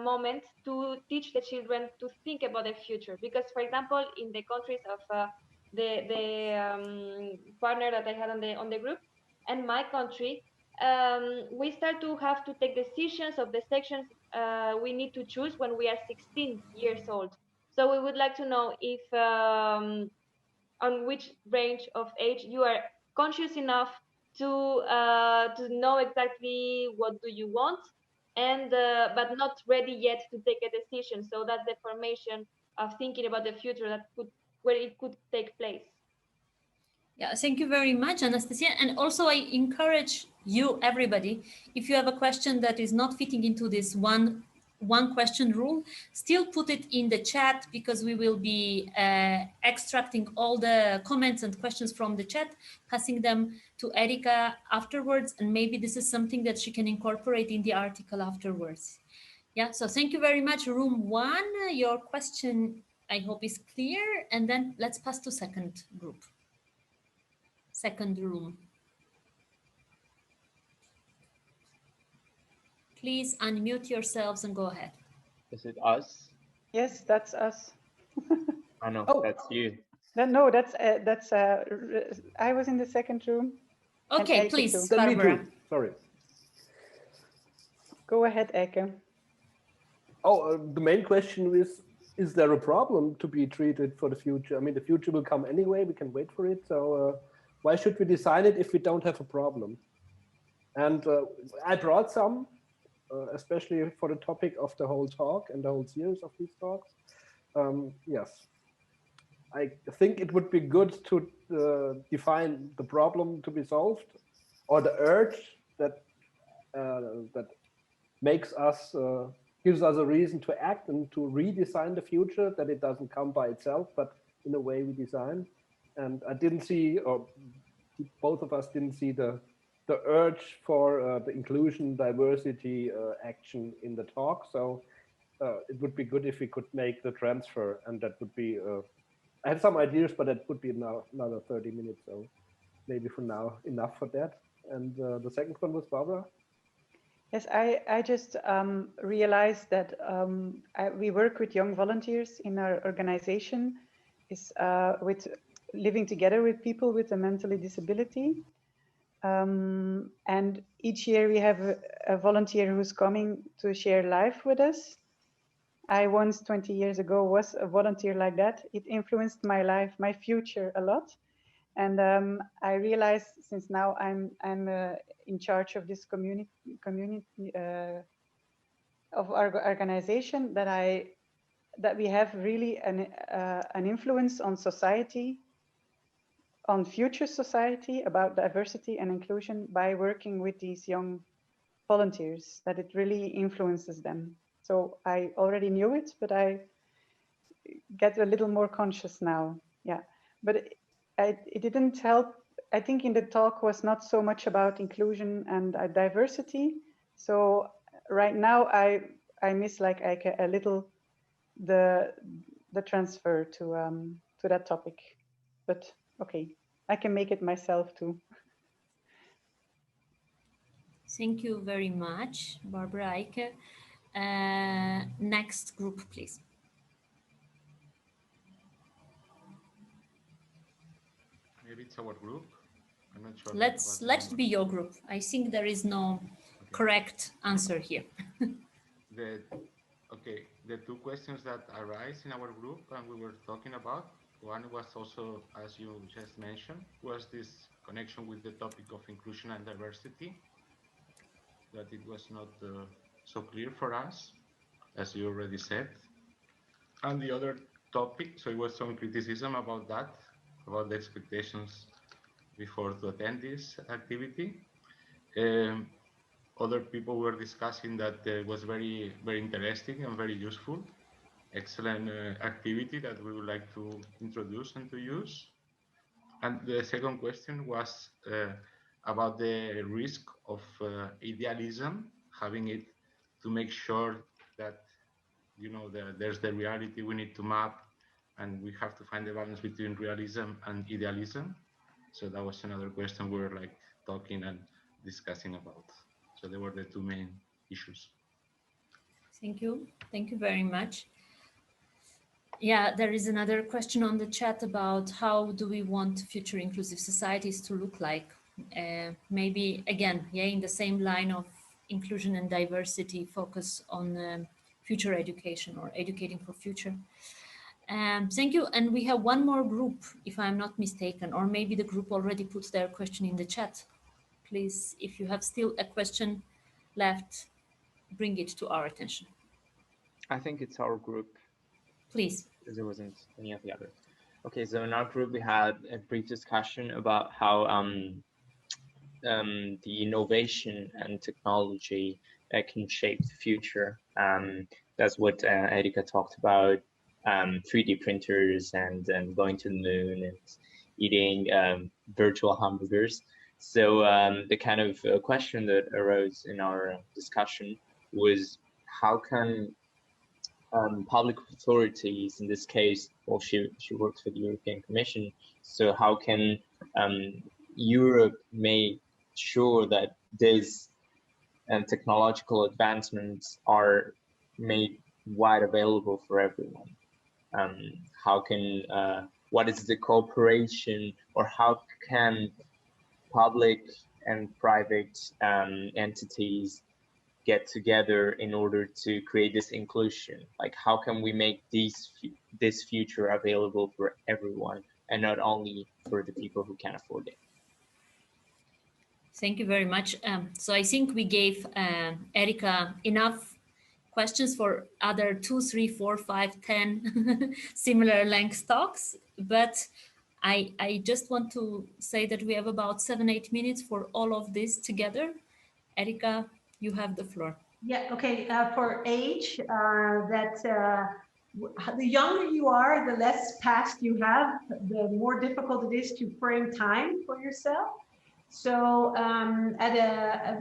moment to teach the children to think about the future. Because, for example, in the countries of the partner that I had on the group and my country, we start to have to take decisions of the sections we need to choose when we are 16 years old. So we would like to know if on which range of age you are conscious enough to know exactly what do you want, and but not ready yet to take a decision. So that's the formation of thinking about the future that could where it could take place. Yeah, thank you very much, Anastasia. And also I encourage you, everybody, if you have a question that is not fitting into this one question rule, still put it in the chat because we will be extracting all the comments and questions from the chat, passing them to Erika afterwards. And maybe this is something that she can incorporate in the article afterwards. Yeah, so thank you very much. Room 1, your question, I hope, is clear. And then let's pass to second group. Second room. Please unmute yourselves and go ahead. Is it us? Yes, that's us. I know, Oh. that's you. No, that's I was in the second room. Okay, please, Then me Barbara. too. Sorry. Go ahead, Eke. Oh, the main question is there a problem to be treated for the future? I mean, the future will come anyway. We can wait for it. So why should we design it if we don't have a problem? And I brought some, especially for the topic of the whole talk and the whole series of these talks. Yes, I think it would be good to define the problem to be solved, or the urge that that makes us gives us a reason to act and to redesign the future, that it doesn't come by itself, but in a way we design. And I didn't see, or both of us didn't see the urge for the inclusion, diversity action in the talk. So it would be good if we could make the transfer, and that would be. I have some ideas, but that would be now another 30 minutes, so maybe for now enough for that. And the second one was Barbara. Yes, I just realized that we work with young volunteers in our organization, is with living together with people with a mental disability. And each year we have a volunteer who's coming to share life with us. I once, 20 years ago, was a volunteer like that. It influenced my life, my future a lot. And I realized since now I'm in charge of this community of our organization that we have really an influence on society, on future society, about diversity and inclusion by working with these young volunteers, that it really influences them. So I already knew it, but I get a little more conscious now. Yeah, but it didn't help. I think in the talk was not so much about inclusion and diversity. So right now I miss like a little the transfer to that topic, but okay, I can make it myself too. Thank you very much, Barbara Eike. Next group, please. Maybe it's our group. I'm not sure. Let it be your group. I think there is no correct answer here. The two questions that arise in our group and we were talking about, one was also, as you just mentioned, was this connection with the topic of inclusion and diversity, that it was not so clear for us, as you already said. And the other topic, so it was some criticism about that, about the expectations before to attend this activity. Other people were discussing that it was very, very interesting and very useful, excellent activity that we would like to introduce and to use. And the second question was about the risk of idealism, having it to make sure that, you know, there's the reality we need to map, and we have to find the balance between realism and idealism. So that was another question we were like talking and discussing about. So they were the two main issues. Thank you. Thank you very much. Yeah, there is another question on the chat about how do we want future inclusive societies to look like? Maybe again, yeah, in the same line of inclusion and diversity, focus on future education or educating for future. Thank you. And we have one more group, if I'm not mistaken, or maybe the group already put their question in the chat. Please, if you have still a question left, bring it to our attention. I think it's our group. Please. Because there wasn't any of the others. Okay, so in our group, we had a brief discussion about how the innovation and technology can shape the future. That's what Erika talked about, 3D printers and going to the moon and eating virtual hamburgers. So the kind of question that arose in our discussion was, how can public authorities, in this case, well, she works for the European Commission, so how can Europe make sure that these technological advancements are made wide available for everyone? How can, what is the cooperation, or how can public and private entities get together in order to create this inclusion? Like, how can we make this future available for everyone and not only for the people who can afford it? Thank you very much. So I think we gave Erika enough questions for other 2, 3, 4, 5, 10 similar length talks, but I just want to say that we have about 7-8 minutes for all of this together. Erika, you have the floor. Yeah, okay. For age, the younger you are, the less past you have, the more difficult it is to frame time for yourself. So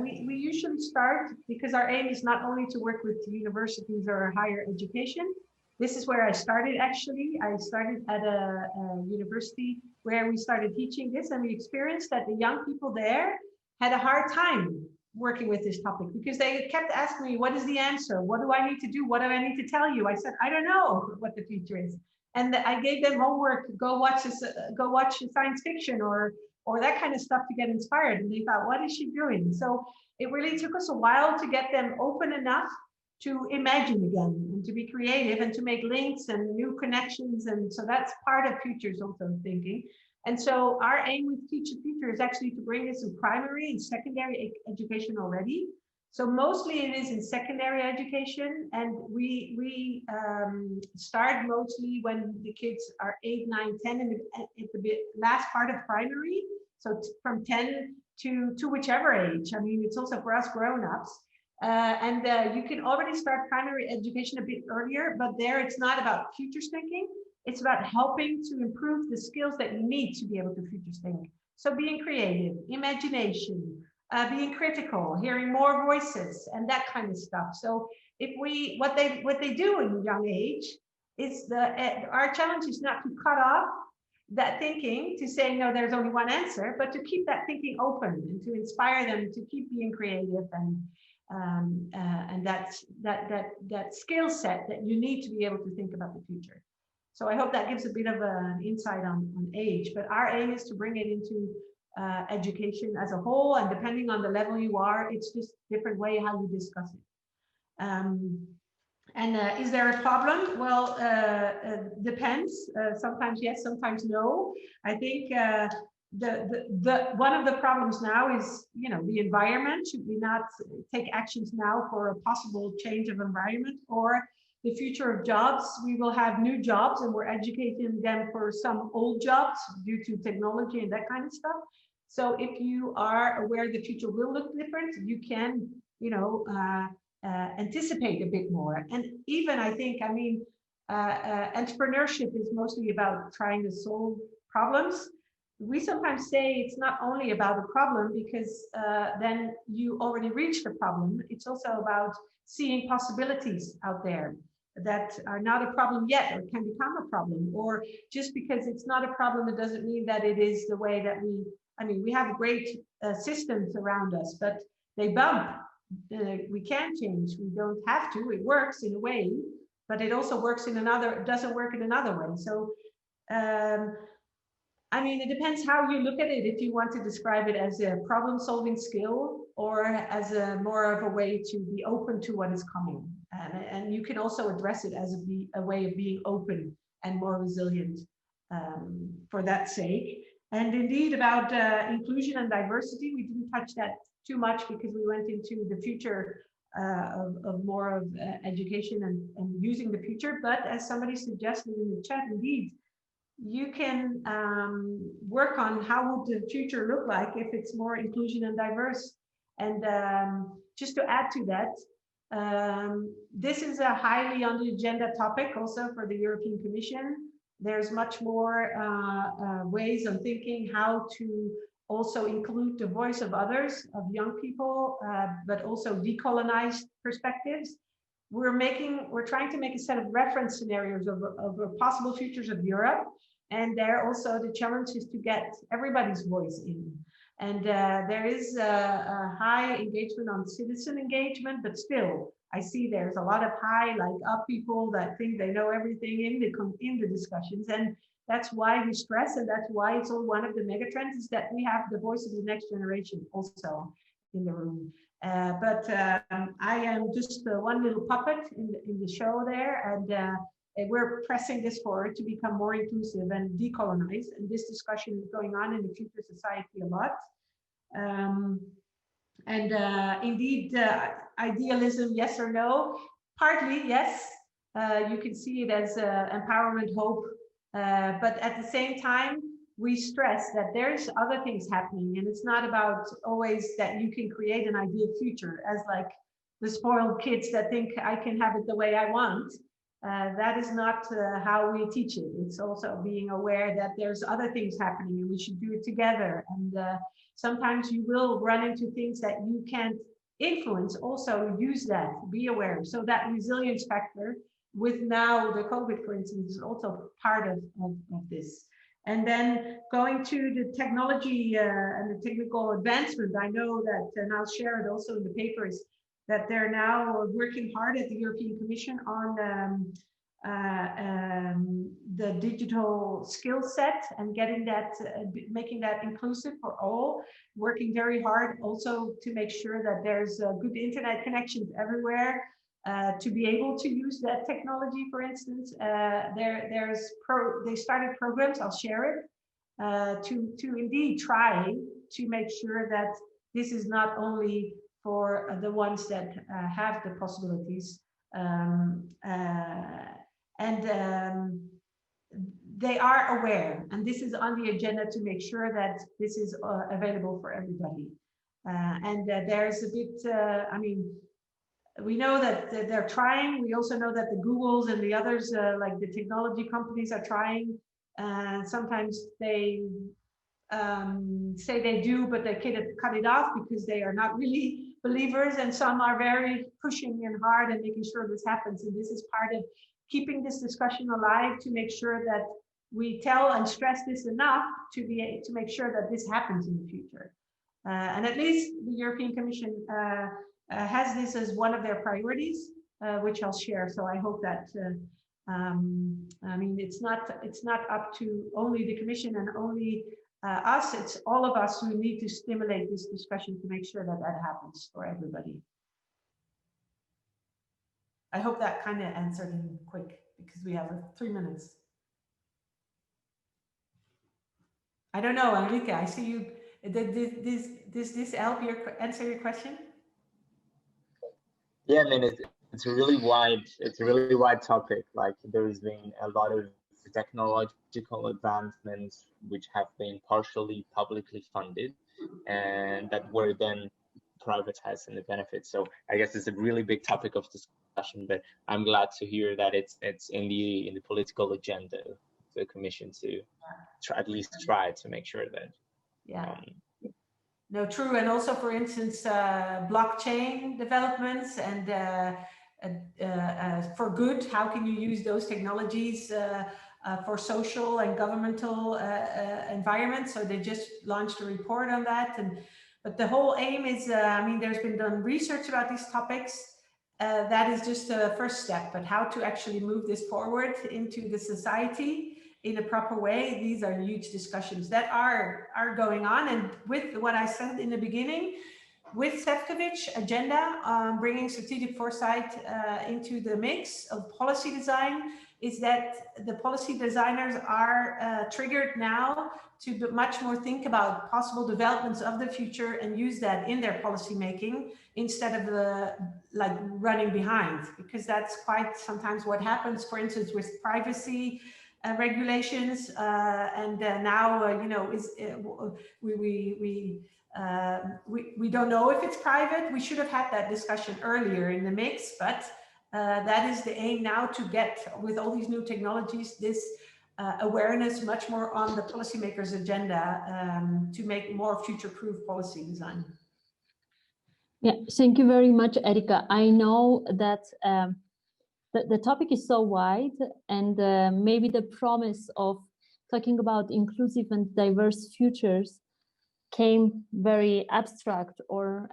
we usually start, because our aim is not only to work with universities or higher education. This is where I started actually. I started at a university where we started teaching this, and we experienced that the young people there had a hard time working with this topic because they kept asking me, what is the answer? What do I need to do? What do I need to tell you? I said, I don't know what the future is. And I gave them homework, go watch science fiction or that kind of stuff to get inspired. And they thought, what is she doing? So it really took us a while to get them open enough to imagine again and to be creative and to make links and new connections. And so that's part of futures also thinking. And so our aim with Teach the Future is actually to bring this in primary and secondary education already. So mostly it is in secondary education, and we start mostly when the kids are 8, 9, 10, and at the last part of primary. So from 10 to whichever age. I mean, it's also for us grown-ups. You can already start primary education a bit earlier, but there it's not about futures thinking. It's about helping to improve the skills that you need to be able to futures think. So being creative, imagination, being critical, hearing more voices, and that kind of stuff. So if what they do in young age is our challenge is not to cut off that thinking to say no, there's only one answer, but to keep that thinking open and to inspire them to keep being creative and that skill set that you need to be able to think about the future. So I hope that gives a bit of an insight on age, but our aim is to bring it into education as a whole, and depending on the level you are, it's just a different way how you discuss it. Is there a problem? Well, depends. Sometimes yes, sometimes no. I think one of the problems now is, the environment. Should we not take actions now for a possible change of environment, or the future of jobs? We will have new jobs, and we're educating them for some old jobs due to technology and that kind of stuff. So if you are aware the future will look different, you can, anticipate a bit more. And even I think, entrepreneurship is mostly about trying to solve problems. We sometimes say it's not only about a problem, because then you already reached the problem. It's also about seeing possibilities out there that are not a problem yet or can become a problem. Or just because it's not a problem, it doesn't mean that it is the way that we have great systems around us, but they bump. We can change. We don't have to. It works in a way, but it also works in another, doesn't work in another way. So, it depends how you look at it. If you want to describe it as a problem-solving skill, or as more of a way to be open to what is coming. And you can also address it as a way of being open and more resilient for that sake. And indeed, about inclusion and diversity, we didn't touch that too much because we went into the future of more of education and using the future. But as somebody suggested in the chat, indeed, you can work on how would the future look like if it's more inclusion and diverse. And just to add to that, this is a highly on the agenda topic also for the European Commission. There's much more ways of thinking how to also include the voice of others, of young people, but also decolonized perspectives. We're trying to make a set of reference scenarios of possible futures of Europe. And there also the challenge is to get everybody's voice in. And there is a high engagement on citizen engagement, but still, I see there's a lot of up people that think they know everything in the discussions. And that's why we stress, and that's why it's all one of the megatrends, is that we have the voice of the next generation also in the room. But I am just one little puppet in the show there, and we're pressing this forward to become more inclusive and decolonize. And this discussion is going on in the future society a lot. Indeed, idealism, yes or no? Partly, yes. You can see it as empowerment, hope. But at the same time, we stress that there's other things happening, and it's not about always that you can create an ideal future as like the spoiled kids that think I can have it the way I want. that is not how we teach it. It's also being aware that there's other things happening and we should do it together. And sometimes you will run into things that you can't influence. Also use that, be aware. So that resilience factor with now the COVID, for instance, is also part of this. And then going to the technology and the technical advancement, I know that, and I'll share it also in the papers, that they're now working hard at the European Commission on the digital skill set and getting that, making that inclusive for all, working very hard also to make sure that there's good internet connections everywhere to be able to use that technology, for instance. They started programs, I'll share it, to indeed try to make sure that this is not only for the ones that have the possibilities. They are aware, and this is on the agenda to make sure that this is available for everybody. There's a bit, I mean, we know that they're trying. We also know that the Googles and the others, like the technology companies, are trying. Sometimes they say they do, but they cut it off because they are not really believers, and some are very pushing and hard and making sure this happens. And this is part of keeping this discussion alive, to make sure that we tell and stress this enough to make sure that this happens in the future. And at least the European Commission has this as one of their priorities, which I'll share. So I hope that I mean, it's not up to only the Commission and only us, it's all of us who need to stimulate this discussion to make sure that that happens for everybody. I hope that kind of answered in quick, because we have 3 minutes. I don't know, Enrique, I see you. Does this help answer your question? Yeah, I mean, it's a really wide topic. Like, there's been a lot of technological advancements which have been partially publicly funded and that were then privatized in the benefits. So I guess it's a really big topic of discussion, but I'm glad to hear that it's in the political agenda of the Commission to at least try to make sure that. Yeah. No, true. And also, for instance, blockchain developments and for good, how can you use those technologies for social and governmental environments? So they just launched a report on that. But the whole aim is, I mean, there's been done research about these topics. That is just a first step, but how to actually move this forward into the society in a proper way, these are huge discussions that are going on. And with what I said in the beginning, with Šefčovič agenda, bringing strategic foresight into the mix of policy design, is that the policy designers are triggered now to much more think about possible developments of the future and use that in their policy making instead of like running behind, because that's quite sometimes what happens, for instance, with privacy regulations, and now you know, we don't know if it's private. We should have had that discussion earlier in the mix, but that is the aim now, to get, with all these new technologies, this awareness much more on the policymakers' agenda, to make more future-proof policy design. Yeah, thank you very much, Erika. I know that the topic is so wide, and maybe the promise of talking about inclusive and diverse futures came very abstract, or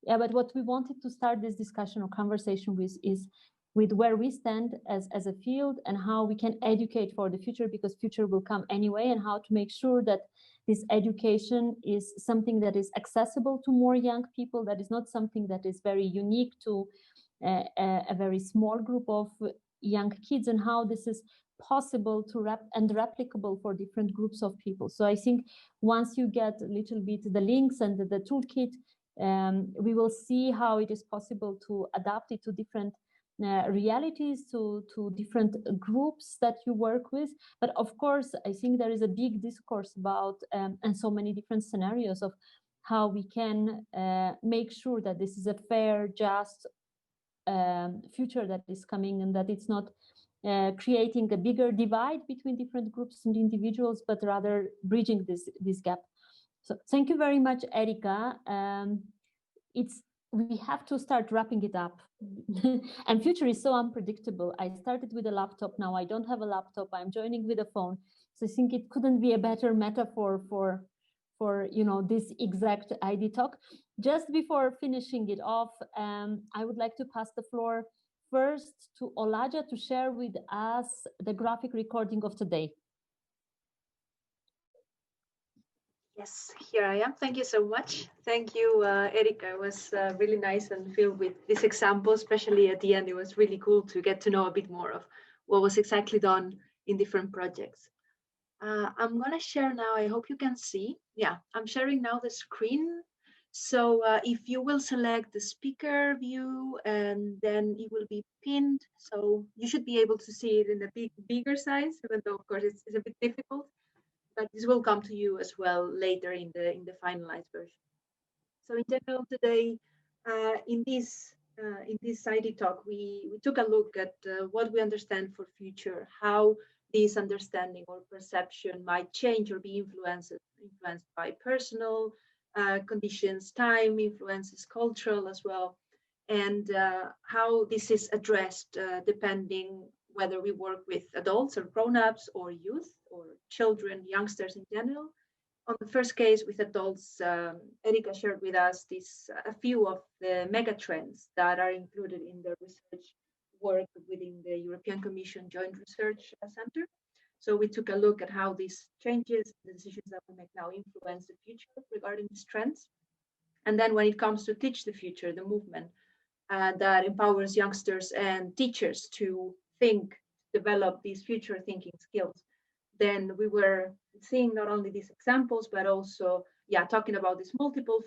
yeah, but what we wanted to start this discussion or conversation with is with where we stand as a field and how we can educate for the future, because future will come anyway, and how to make sure that this education is something that is accessible to more young people, that is not something that is very unique to a very small group of young kids, and how this is possible to replicable for different groups of people. So I think once you get a little bit the links and the toolkit, we will see how it is possible to adapt it to different realities, to different groups that you work with. But of course, I think there is a big discourse about and so many different scenarios of how we can make sure that this is a fair, just future that is coming, and that it's not creating a bigger divide between different groups and individuals, but rather bridging this gap. So thank you very much, Erika. We have to start wrapping it up. And future is so unpredictable. I started with a laptop, now I don't have a laptop, I'm joining with a phone. So I think it couldn't be a better metaphor for this exact ID talk. Just before finishing it off, I would like to pass the floor first to Olaja to share with us the graphic recording of today. Yes, here I am. Thank you so much. Thank you, Erika. It was really nice and filled with this example, especially at the end. It was really cool to get to know a bit more of what was exactly done in different projects. I'm going to share now. I hope you can see. Yeah, I'm sharing now the screen. So if you will select the speaker view, and then it will be pinned. So you should be able to see it in a bigger size, even though, of course, it's a bit difficult. But this will come to you as well later in the finalized version. So in general today, in this ID talk, we took a look at what we understand for future, how this understanding or perception might change or be influenced by personal conditions, time influences, cultural as well, and how this is addressed depending whether we work with adults or grown-ups or youth or children, youngsters in general. On the first case with adults, Erika shared with us a few of the mega trends that are included in the research work within the European Commission Joint Research Center. So we took a look at how these changes, the decisions that we make now influence the future regarding these trends. And then when it comes to Teach the Future, the movement that empowers youngsters and teachers to think, develop these future thinking skills, then we were seeing not only these examples, but also, talking about these multiple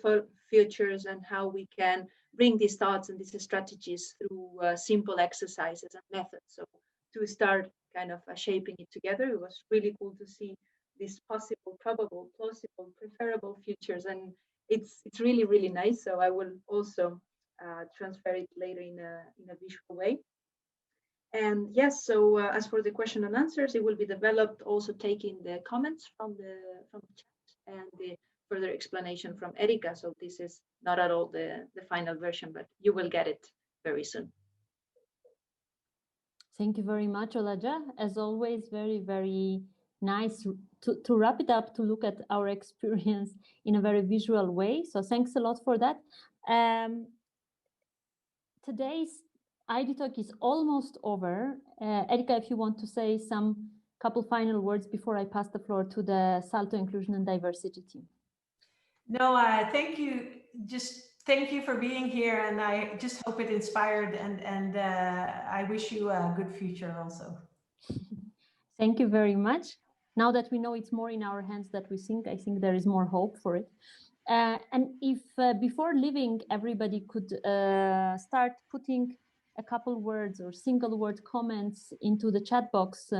futures and how we can bring these thoughts and these strategies through simple exercises and methods. So to start kind of shaping it together, it was really cool to see these possible, probable, plausible, preferable futures. And it's really, really nice. So I will also transfer it later in a visual way. And yes, so as for the question and answers, it will be developed also taking the comments from the chat and the further explanation from Erika. So this is not at all the final version, but you will get it very soon. Thank you very much, Olaja. As always, very, very nice to wrap it up, to look at our experience in a very visual way. So thanks a lot for that. Today's ID talk is almost over. Erika, if you want to say some couple final words before I pass the floor to the Salto Inclusion and Diversity team. No, thank you. Just thank you for being here, and I just hope it inspired, and I wish you a good future also. Thank you very much. Now that we know it's more in our hands that we think, I think there is more hope for it. And if before leaving, everybody could start putting a couple words or single word comments into the chat box,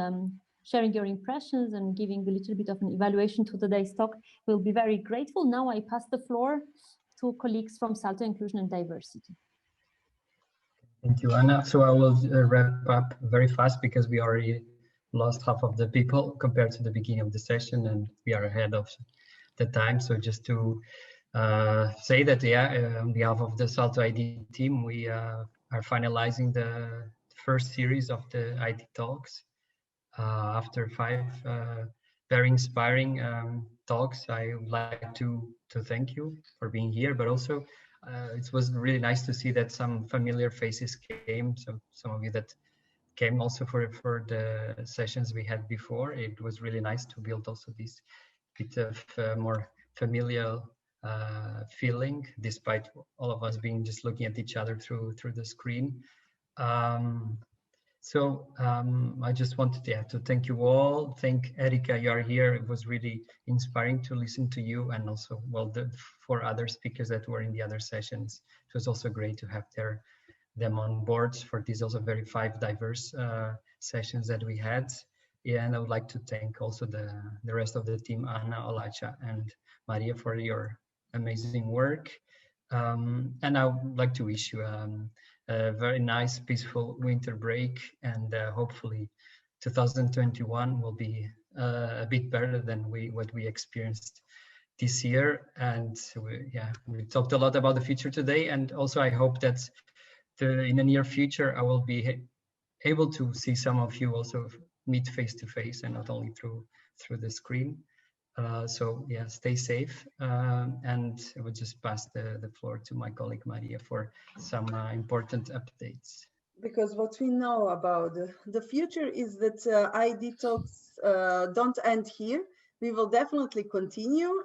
sharing your impressions and giving a little bit of an evaluation to today's talk, we'll be very grateful. Now I pass the floor to colleagues from Salto Inclusion and Diversity. Thank you, Anna. So I will wrap up very fast because we already lost half of the people compared to the beginning of the session, and we are ahead of the time. So just to say that, on behalf of the Salto ID team, we are finalizing the first series of the ID talks. After 5 very inspiring talks, I would like to thank you for being here, but also it was really nice to see that some familiar faces came, so some of you that came also for the sessions we had before. It was really nice to build also this bit of more familial feeling, despite all of us being just looking at each other through the screen. I just wanted to thank you all. Thank Erika, you are here. It was really inspiring to listen to you, and also, well, the 4 other speakers that were in the other sessions. It was also great to have them on board for these also very 5 diverse sessions that we had. Yeah, and I would like to thank also the rest of the team, Anna, Olaja, and Maria, for your amazing work. And I would like to wish you a very nice, peaceful winter break, and hopefully 2021 will be a bit better than what we experienced this year. And we talked a lot about the future today, and also I hope that in the near future I will be able to see some of you also meet face to face and not only through the screen. So yeah, stay safe, and I will just pass the floor to my colleague Maria for some important updates. Because what we know about the future is that idtalks don't end here. We will definitely continue,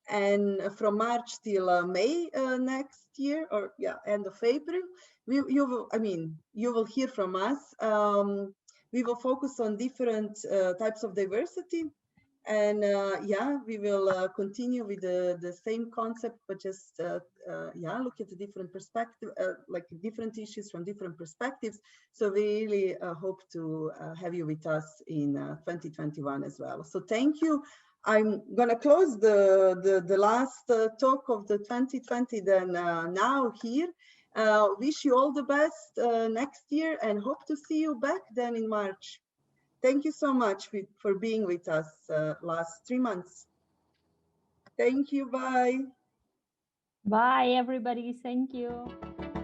and from March till May next year, or end of April, you will hear from us. We will focus on different types of diversity. And we will continue with the same concept, but just look at the different perspective, like different issues from different perspectives. So we really hope to have you with us in 2021 as well. So thank you. I'm gonna close the last talk of the 2020 then now here. Wish you all the best next year, and hope to see you back then in March. Thank you so much for being with us last 3 months. Thank you. Bye. Bye, everybody. Thank you.